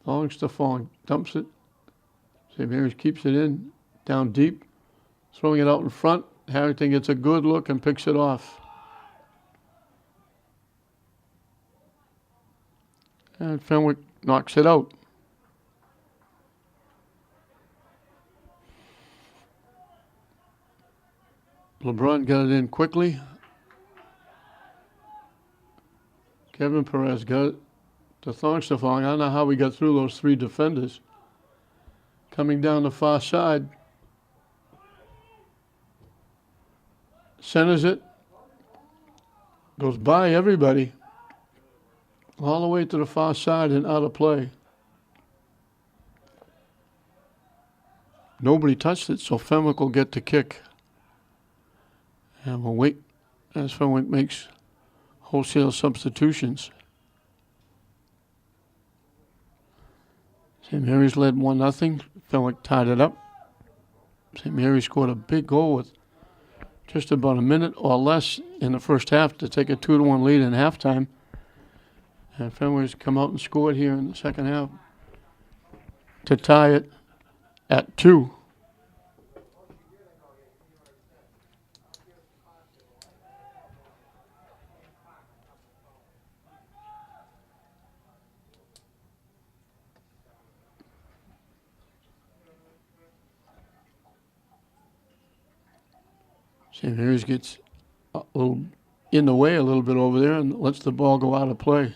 Longstaffong dumps it. St. Mary's keeps it in, down deep, throwing it out in front. Harrington gets a good look and picks it off. And Fenwick knocks it out. LeBron got it in quickly. Kevin Perez got it to Longstaffong. I don't know how we got through those three defenders. Coming down the far side. Centers it. Goes by everybody. All the way to the far side and out of play. Nobody touched it, so Fenwick will get the kick. And we'll wait as Fenwick makes wholesale substitutions. St. Mary's led 1-0. Fenwick tied it up. St. Mary's scored a big goal with just about a minute or less in the first half to take a 2-1 lead in halftime. And Fenwick's come out and scored here in the second half to tie it at 2. St. Mary's gets a little in the way a little bit over there and lets the ball go out of play.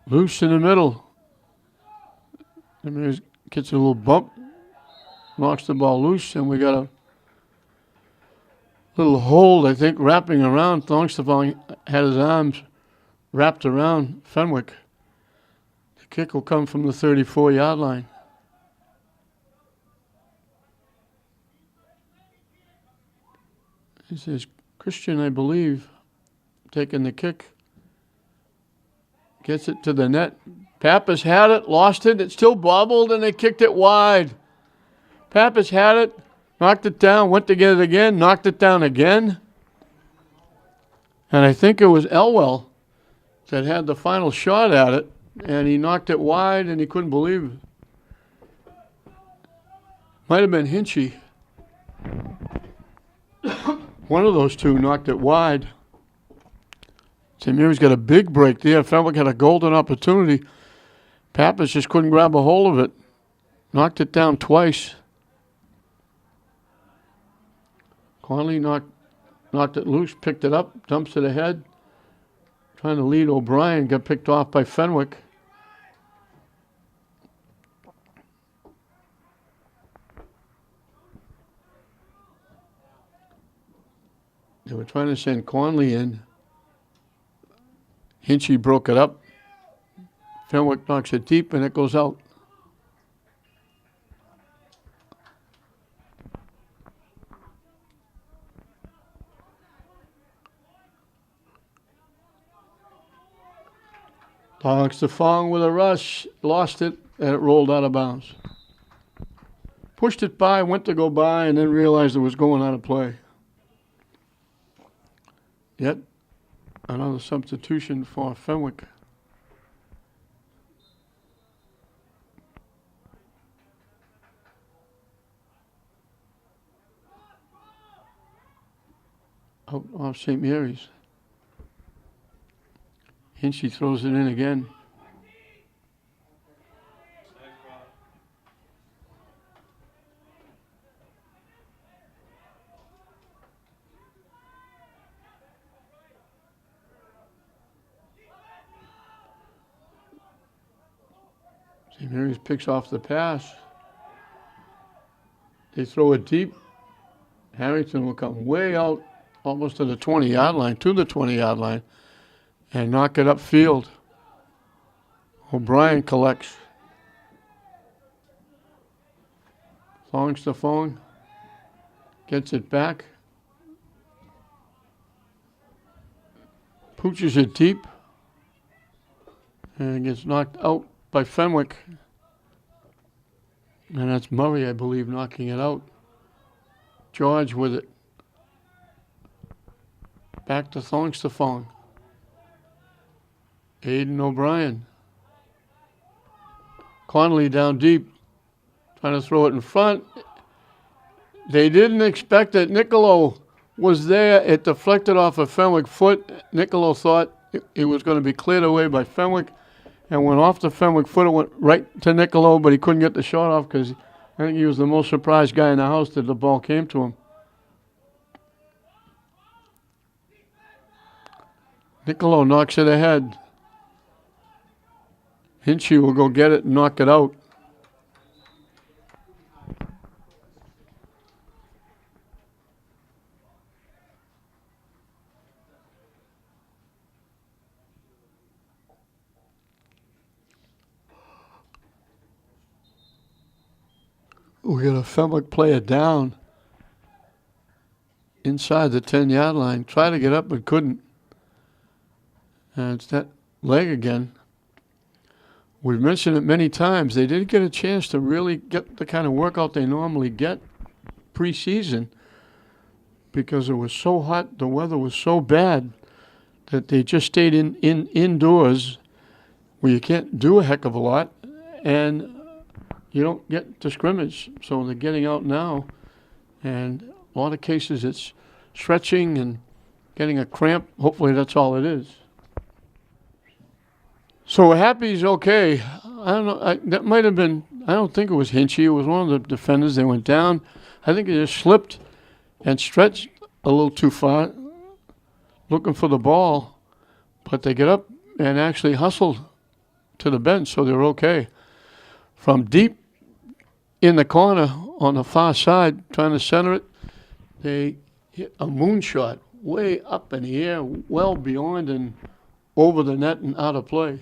Loose in the middle. St. gets a little bump, knocks the ball loose, and we got a little hold, I think, wrapping around. Longstaffong had his arms wrapped around Fenwick. The kick will come from the 34-yard line. This is Christian, I believe, taking the kick. Gets it to the net. Pappas had it, lost it. It still bobbled, and they kicked it wide. Pappas had it, knocked it down, went to get it again, knocked it down again. And I think it was Elwell that had the final shot at it, and he knocked it wide, and he couldn't believe it. Might have been Hinchy. One of those two knocked it wide. St. Mary's got a big break there. Fenwick had a golden opportunity. Pappas just couldn't grab a hold of it. Knocked it down twice. Conley knocked it loose, picked it up, dumps it ahead. Trying to lead O'Brien, got picked off by Fenwick. They were trying to send Conley in. Hinchy broke it up. Fenwick knocks it deep, and it goes out. Longstaffong with a rush, lost it, and it rolled out of bounds. Pushed it by, went to go by, and then realized it was going out of play. Yet another substitution for Fenwick. out off St. Mary's. Hinchy throws it in again. St. Mary's picks off the pass. They throw it deep. Harrington will come way out, almost to the 20-yard line, and knock it upfield. O'Brien collects. Thongs to phone. Gets it back. Pooches it deep. And gets knocked out by Fenwick. And that's Murray, I believe, knocking it out. George with it. Back to Thongstaphone. Aiden O'Brien. Connolly down deep. Trying to throw it in front. They didn't expect that Niccolo was there. It deflected off a Fenwick foot. Niccolo thought it was going to be cleared away by Fenwick and went off the Fenwick foot. It went right to Niccolo, but he couldn't get the shot off because I think he was the most surprised guy in the house that the ball came to him. Niccolo knocks it ahead. Hinchy will go get it and knock it out. We got a Fenwick player down inside the 10-yard line. Tried to get up but couldn't. And it's that leg again. We've mentioned it many times. They didn't get a chance to really get the kind of workout they normally get preseason because it was so hot, the weather was so bad that they just stayed indoors where you can't do a heck of a lot and you don't get to scrimmage. So they're getting out now, and a lot of cases it's stretching and getting a cramp. Hopefully that's all it is. So Happy's okay. I don't know. That might have been, I don't think it was Hinchy. It was one of the defenders. They went down. I think it just slipped and stretched a little too far, looking for the ball. But they get up and actually hustled to the bench, so they're okay. From deep in the corner on the far side, trying to center it, they hit a moonshot way up in the air, well beyond and over the net and out of play.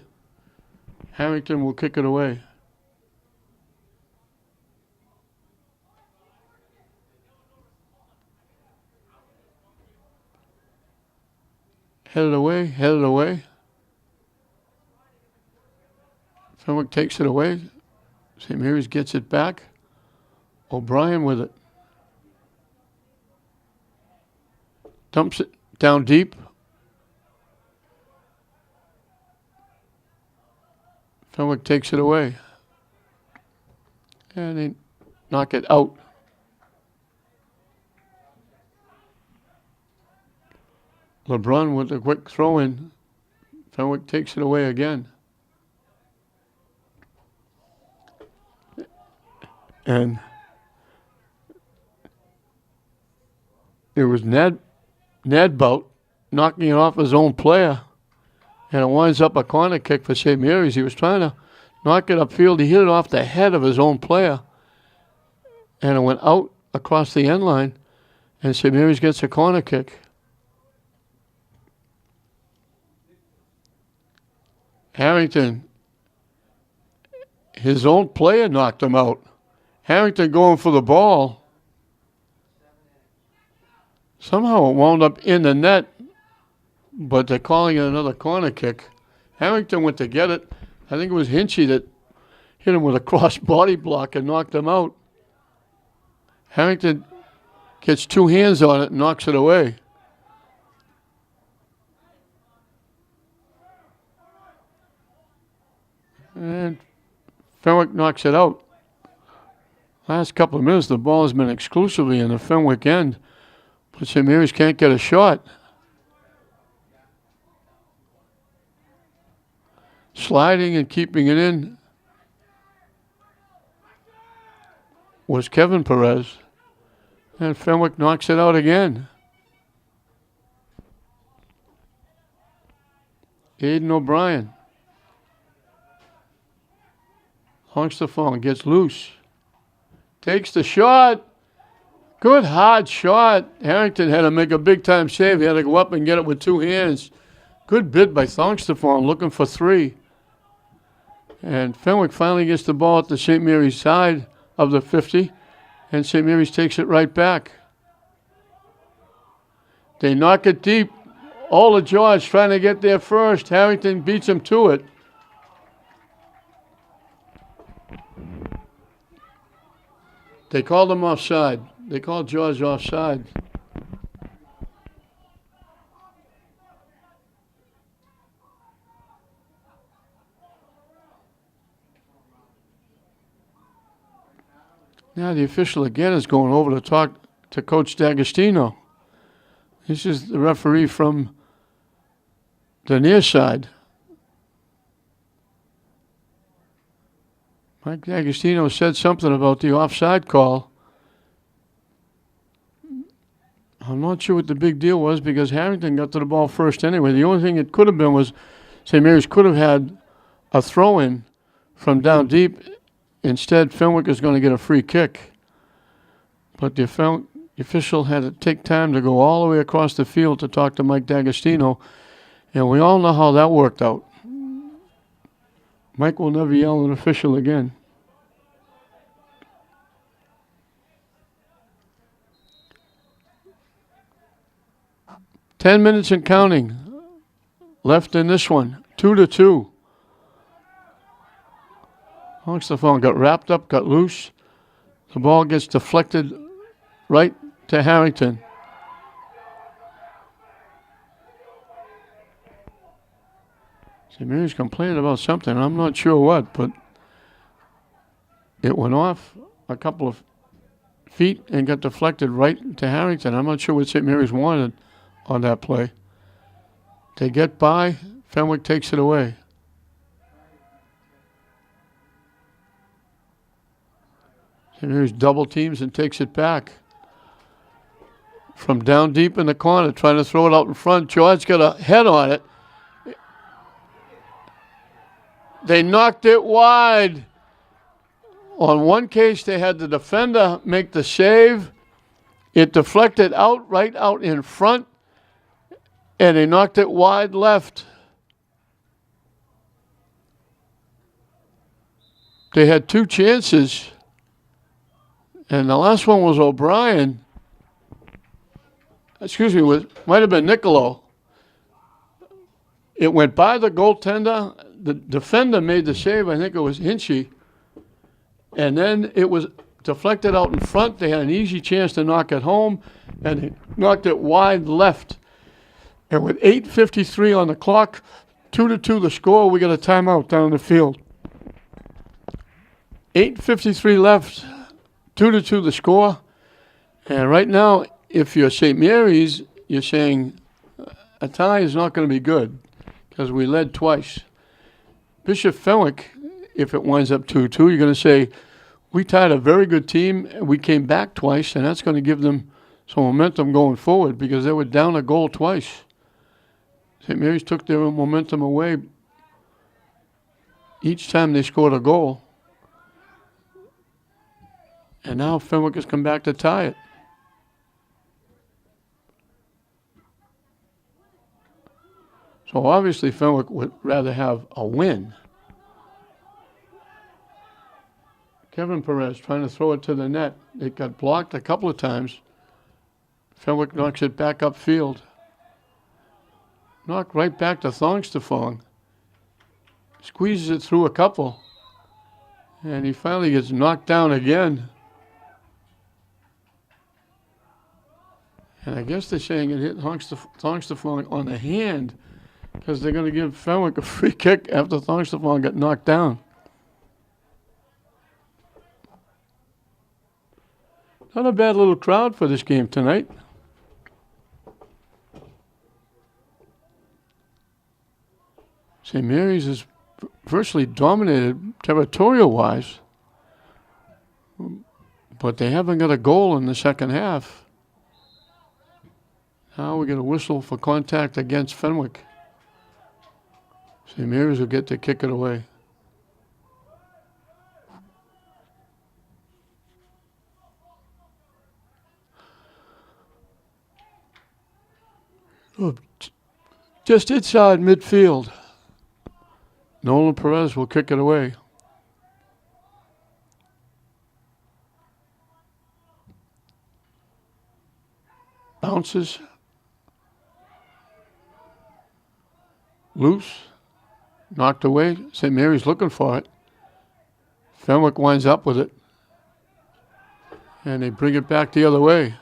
Harrington will kick it away. Headed away. Fenwick takes it away. St. Mary's gets it back. O'Brien with it. Dumps it down deep. Fenwick takes it away. And they knock it out. LeBrun with a quick throw in. Fenwick takes it away again. And it was Nedbout knocking it off his own player. And it winds up a corner kick for St. Mary's. He was trying to knock it upfield. He hit it off the head of his own player. And it went out across the end line. And St. Mary's gets a corner kick. Harrington, his own player knocked him out. Harrington going for the ball. Somehow it wound up in the net, but they're calling it another corner kick. Harrington went to get it. I think it was Hinchy that hit him with a cross body block and knocked him out. Harrington gets two hands on it and knocks it away. And Fenwick knocks it out. Last couple of minutes, the ball has been exclusively in the Fenwick end. But St. Mary's can't get a shot. Sliding and keeping it in was Kevin Perez. And Fenwick knocks it out again. Aiden O'Brien. Honks the phone, gets loose. Takes the shot. Good hard shot. Harrington had to make a big time save. He had to go up and get it with two hands. Good bid by Thongstafon, looking for three. And Fenwick finally gets the ball at the St. Mary's side of the 50, and St. Mary's takes it right back. They knock it deep. Ola George trying to get there first. Harrington beats him to it. They called him offside. They called George offside. Now the official again is going over to talk to Coach D'Agostino. This is the referee from the near side. Mike D'Agostino said something about the offside call. I'm not sure what the big deal was because Harrington got to the ball first anyway. The only thing it could have been was St. Mary's could have had a throw-in from down deep. Instead, Fenwick is going to get a free kick. But the official had to take time to go all the way across the field to talk to Mike D'Agostino. And we all know how that worked out. Mike will never yell at an official again. "10 minutes and counting left in this one. 2-2. Hongstafon got wrapped up, got loose. The ball gets deflected right to Harrington. St. Mary's complaining about something. I'm not sure what, but it went off a couple of feet and got deflected right to Harrington. I'm not sure what St. Mary's wanted on that play. They get by. Fenwick takes it away. St. Mary's double teams and takes it back. From down deep in the corner, trying to throw it out in front. George got a head on it. They knocked it wide. On one case, they had the defender make the save. It deflected out, right out in front, and they knocked it wide left. They had two chances, and the last one was O'Brien. Excuse me, might have been Niccolo. It went by the goaltender. The defender made the save. I think it was Hinchy. And then it was deflected out in front. They had an easy chance to knock it home, and they knocked it wide left. And with 8:53 on the clock, 2-2 the score, we got a timeout down the field. 8:53 left, 2-2 the score. And right now, if you're St. Mary's, you're saying a tie is not going to be good because we led twice. Bishop Fenwick, if it winds up 2-2, you're going to say, we tied a very good team, and we came back twice, and that's going to give them some momentum going forward because they were down a goal twice. St. Mary's took their momentum away each time they scored a goal. And now Fenwick has come back to tie it. So obviously Fenwick would rather have a win. Kevin Perez trying to throw it to the net. It got blocked a couple of times. Fenwick knocks it back upfield. Knocked right back to Thongstafon. Squeezes it through a couple. And he finally gets knocked down again. And I guess they're saying it hit Thongstafon on the hand because they're going to give Fenwick a free kick after Thongstafon got knocked down. Not a bad little crowd for this game tonight. St. Mary's is virtually dominated territorial-wise, but they haven't got a goal in the second half. Now we get a whistle for contact against Fenwick. St. Mary's will get to kick it away. Oh, just inside midfield. Nolan Perez will kick it away. Bounces. Loose. Knocked away. St. Mary's looking for it. Fenwick winds up with it. And they bring it back the other way.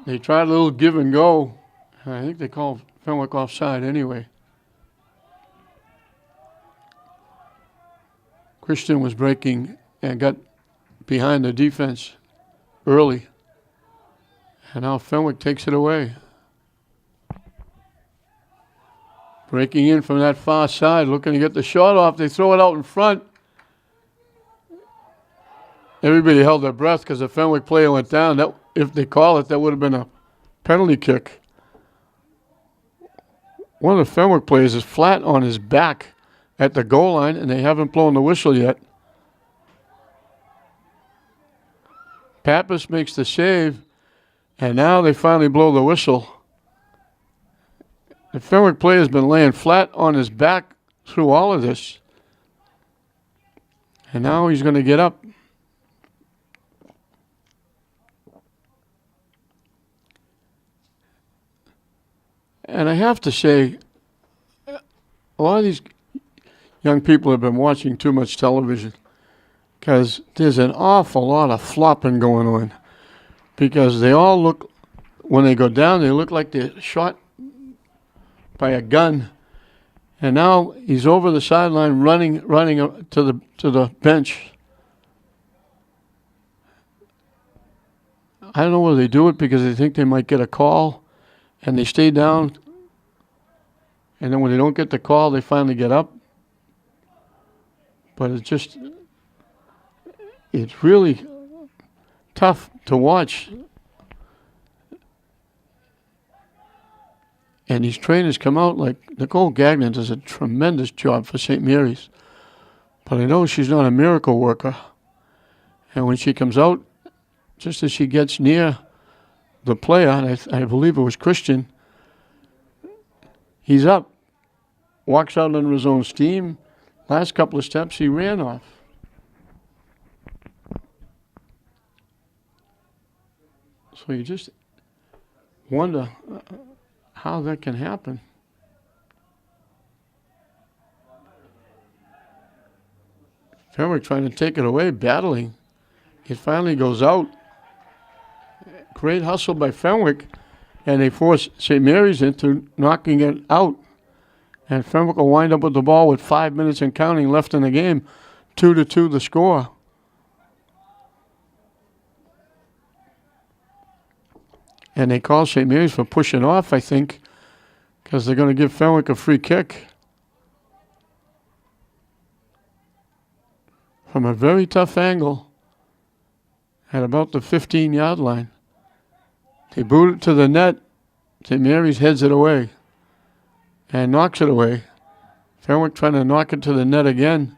They tried a little give and go. I think they called Fenwick offside anyway. Christian was breaking and got behind the defense early. And now Fenwick takes it away. Breaking in from that far side, looking to get the shot off. They throw it out in front. Everybody held their breath because the Fenwick player went down. That, if they call it, that would have been a penalty kick. One of the Fenwick players is flat on his back at the goal line, and they haven't blown the whistle yet. Pappas makes the save, and now they finally blow the whistle. The Fenwick player has been laying flat on his back through all of this. And now he's going to get up. And I have to say, a lot of these young people have been watching too much television because there's an awful lot of flopping going on. Because they all look, when they go down, they look like they're shot by a gun. And now he's over the sideline running to the bench. I don't know whether they do it because they think they might get a call and they stay down. And then when they don't get the call, they finally get up. But it's really tough to watch. And these trainers come out like Nicole Gagnon does a tremendous job for St. Mary's. But I know she's not a miracle worker. And when she comes out, just as she gets near the player, and I believe it was Christian, he's up, walks out under his own steam. Last couple of steps, he ran off. So you just wonder how that can happen. Fenwick trying to take it away, battling. It finally goes out. Great hustle by Fenwick, and they force St. Mary's into knocking it out. And Fenwick will wind up with the ball with 5 minutes and counting left in the game. 2-2 the score. And they call St. Mary's for pushing off, I think, because they're going to give Fenwick a free kick. From a very tough angle at about the 15-yard line. They boot it to the net. St. Mary's heads it away and knocks it away. Fenwick trying to knock it to the net again.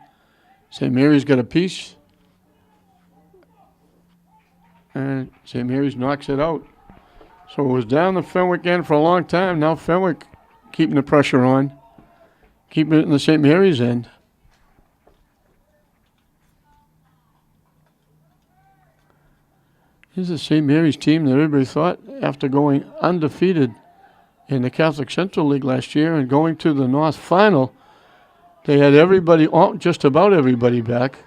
St. Mary's got a piece. And St. Mary's knocks it out. So it was down the Fenwick end for a long time. Now Fenwick keeping the pressure on, keeping it in the St. Mary's end. Here's the St. Mary's team that everybody thought, after going undefeated in the Catholic Central League last year and going to the North Final, they had everybody, just about everybody back.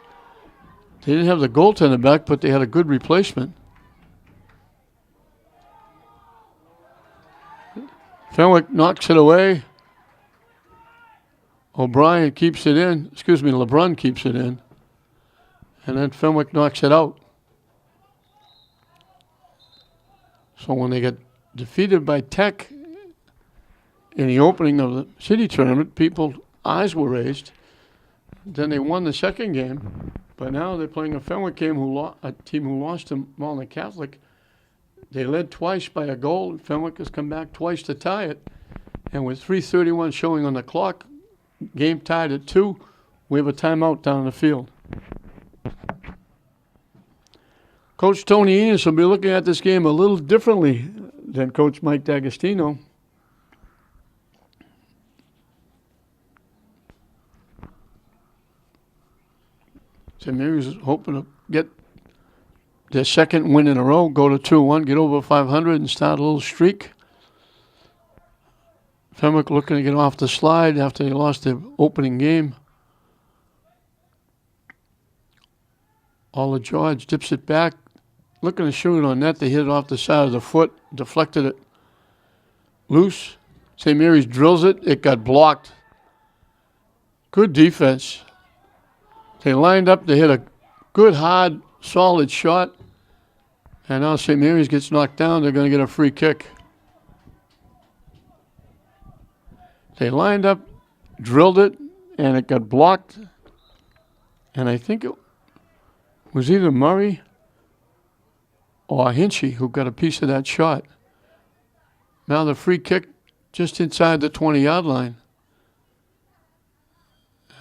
They didn't have the goaltender back, but they had a good replacement. Fenwick knocks it away. O'Brien keeps it in. LeBrun keeps it in. And then Fenwick knocks it out. So when they get defeated by Tech in the opening of the city tournament, people's eyes were raised. Then they won the second game, but now they're playing a Fenwick game a team who lost to Malden Catholic. They led twice by a goal, and Fenwick has come back twice to tie it. And with 3:31 showing on the clock, game tied at 2, we have a timeout down the field. Coach Tony Enos will be looking at this game a little differently than Coach Mike D'Agostino. St. Mary's is hoping to get their second win in a row, go to 2-1, get over 500 and start a little streak. Fenwick looking to get off the slide after they lost their opening game. Ola George dips it back, looking to shoot it on net. They hit it off the side of the foot, deflected it loose. St. Mary's drills it. It got blocked. Good defense. They lined up. They hit a good, hard, solid shot. And now St. Mary's gets knocked down. They're going to get a free kick. They lined up, drilled it, and it got blocked. And I think it was either Murray or Hinchy who got a piece of that shot. Now the free kick just inside the 20-yard line.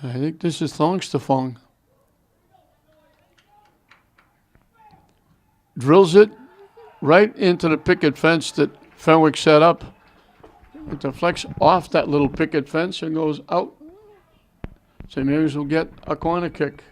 I think this is Thongstafong. Drills it right into the picket fence that Fenwick set up. It deflects off that little picket fence and goes out. St. Mary's will get a corner kick.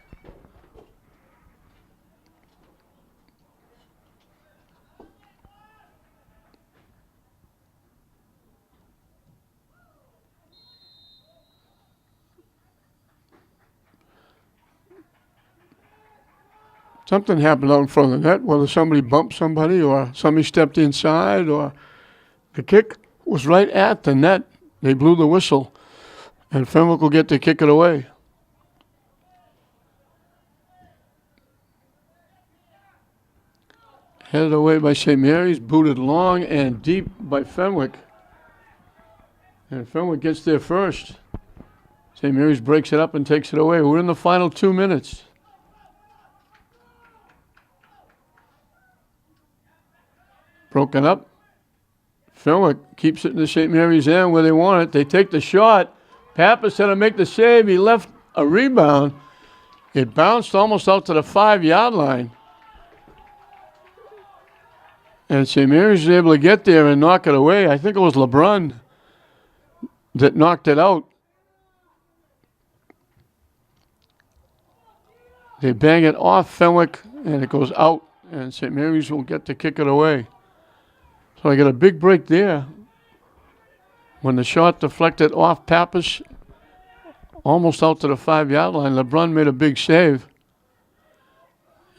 Something happened out in front of the net, whether somebody bumped somebody or somebody stepped inside or the kick was right at the net. They blew the whistle, and Fenwick will get to kick it away. Headed away by St. Mary's, booted long and deep by Fenwick. And Fenwick gets there first. St. Mary's breaks it up and takes it away. We're in the final 2 minutes. Broken up. Fenwick keeps it in the St. Mary's end where they want it. They take the shot. Pappas had to make the save. He left a rebound. It bounced almost out to the 5-yard line. And St. Mary's was able to get there and knock it away. I think it was LeBrun that knocked it out. They bang it off Fenwick, and it goes out, and St. Mary's will get to kick it away. So I got a big break there. When the shot deflected off Pappas, almost out to the 5-yard line, LeBrun made a big save.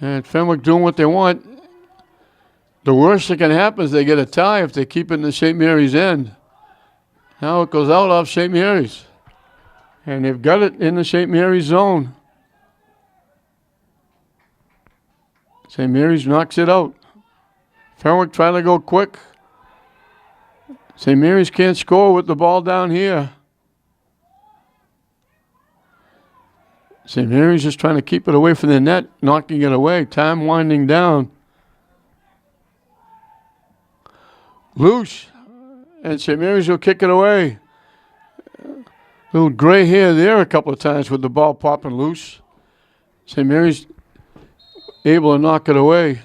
And Fenwick doing what they want. The worst that can happen is they get a tie if they keep it in the St. Mary's end. Now it goes out off St. Mary's. And they've got it in the St. Mary's zone. St. Mary's knocks it out. Fenwick trying to go quick. St. Mary's can't score with the ball down here. St. Mary's just trying to keep it away from the net, knocking it away. Time winding down. Loose. And St. Mary's will kick it away. Little gray hair there a couple of times with the ball popping loose. St. Mary's able to knock it away.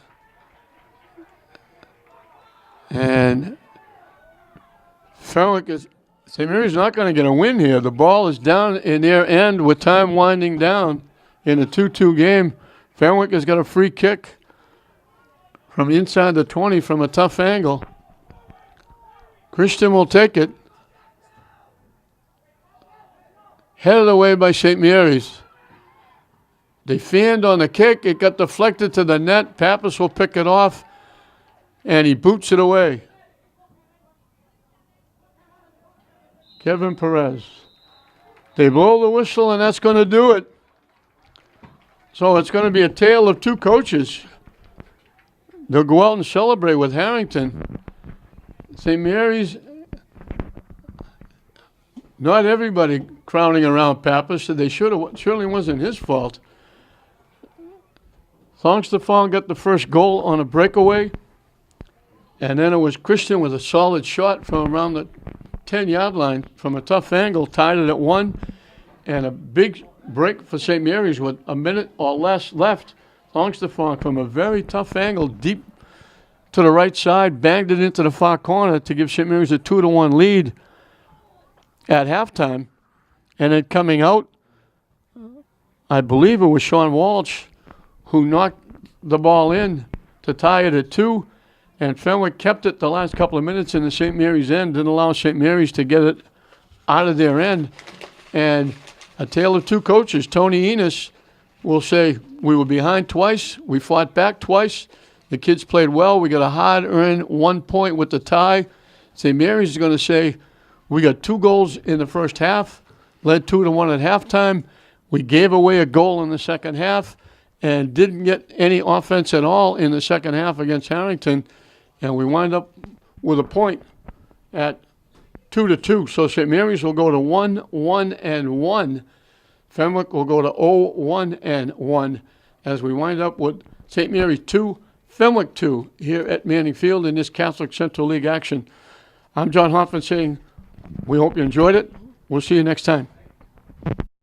And Fenwick is, St. Mary's not going to get a win here. The ball is down in their end with time winding down in a 2-2 game. Fenwick has got a free kick from inside the 20 from a tough angle. Christian will take it. Headed away by St. Mary's. They fanned on the kick. It got deflected to the net. Pappas will pick it off, and he boots it away. Kevin Perez. They blow the whistle, and that's going to do it. So it's going to be a tale of two coaches. They'll go out and celebrate with Harrington. St. Mary's, not everybody crowding around Pappas, so they certainly wasn't his fault. Longstefan got the first goal on a breakaway, and then it was Christian with a solid shot from around the 10-yard line from a tough angle, tied it at 1, and a big break for St. Mary's with a minute or less left. Longstefan from a very tough angle, deep to the right side, banged it into the far corner to give St. Mary's a 2-1 lead at halftime. And then coming out, I believe it was Sean Walsh who knocked the ball in to tie it at 2. And Fenwick kept it the last couple of minutes in the St. Mary's end, didn't allow St. Mary's to get it out of their end. And a tale of two coaches. Tony Enos will say, we were behind twice, we fought back twice, the kids played well, we got a hard-earned 1 point with the tie. St. Mary's is going to say, we got 2 goals in the first half, led 2-1 at halftime. We gave away a goal in the second half and didn't get any offense at all in the second half against Harrington. And we wind up with a point at 2-2. So St. Mary's will go to 1-1-1. Fenwick will go to 0-1-1 as we wind up with St. Mary's 2, Fenwick 2 here at Manning Field in this Catholic Central League action. I'm John Hoffman saying we hope you enjoyed it. We'll see you next time.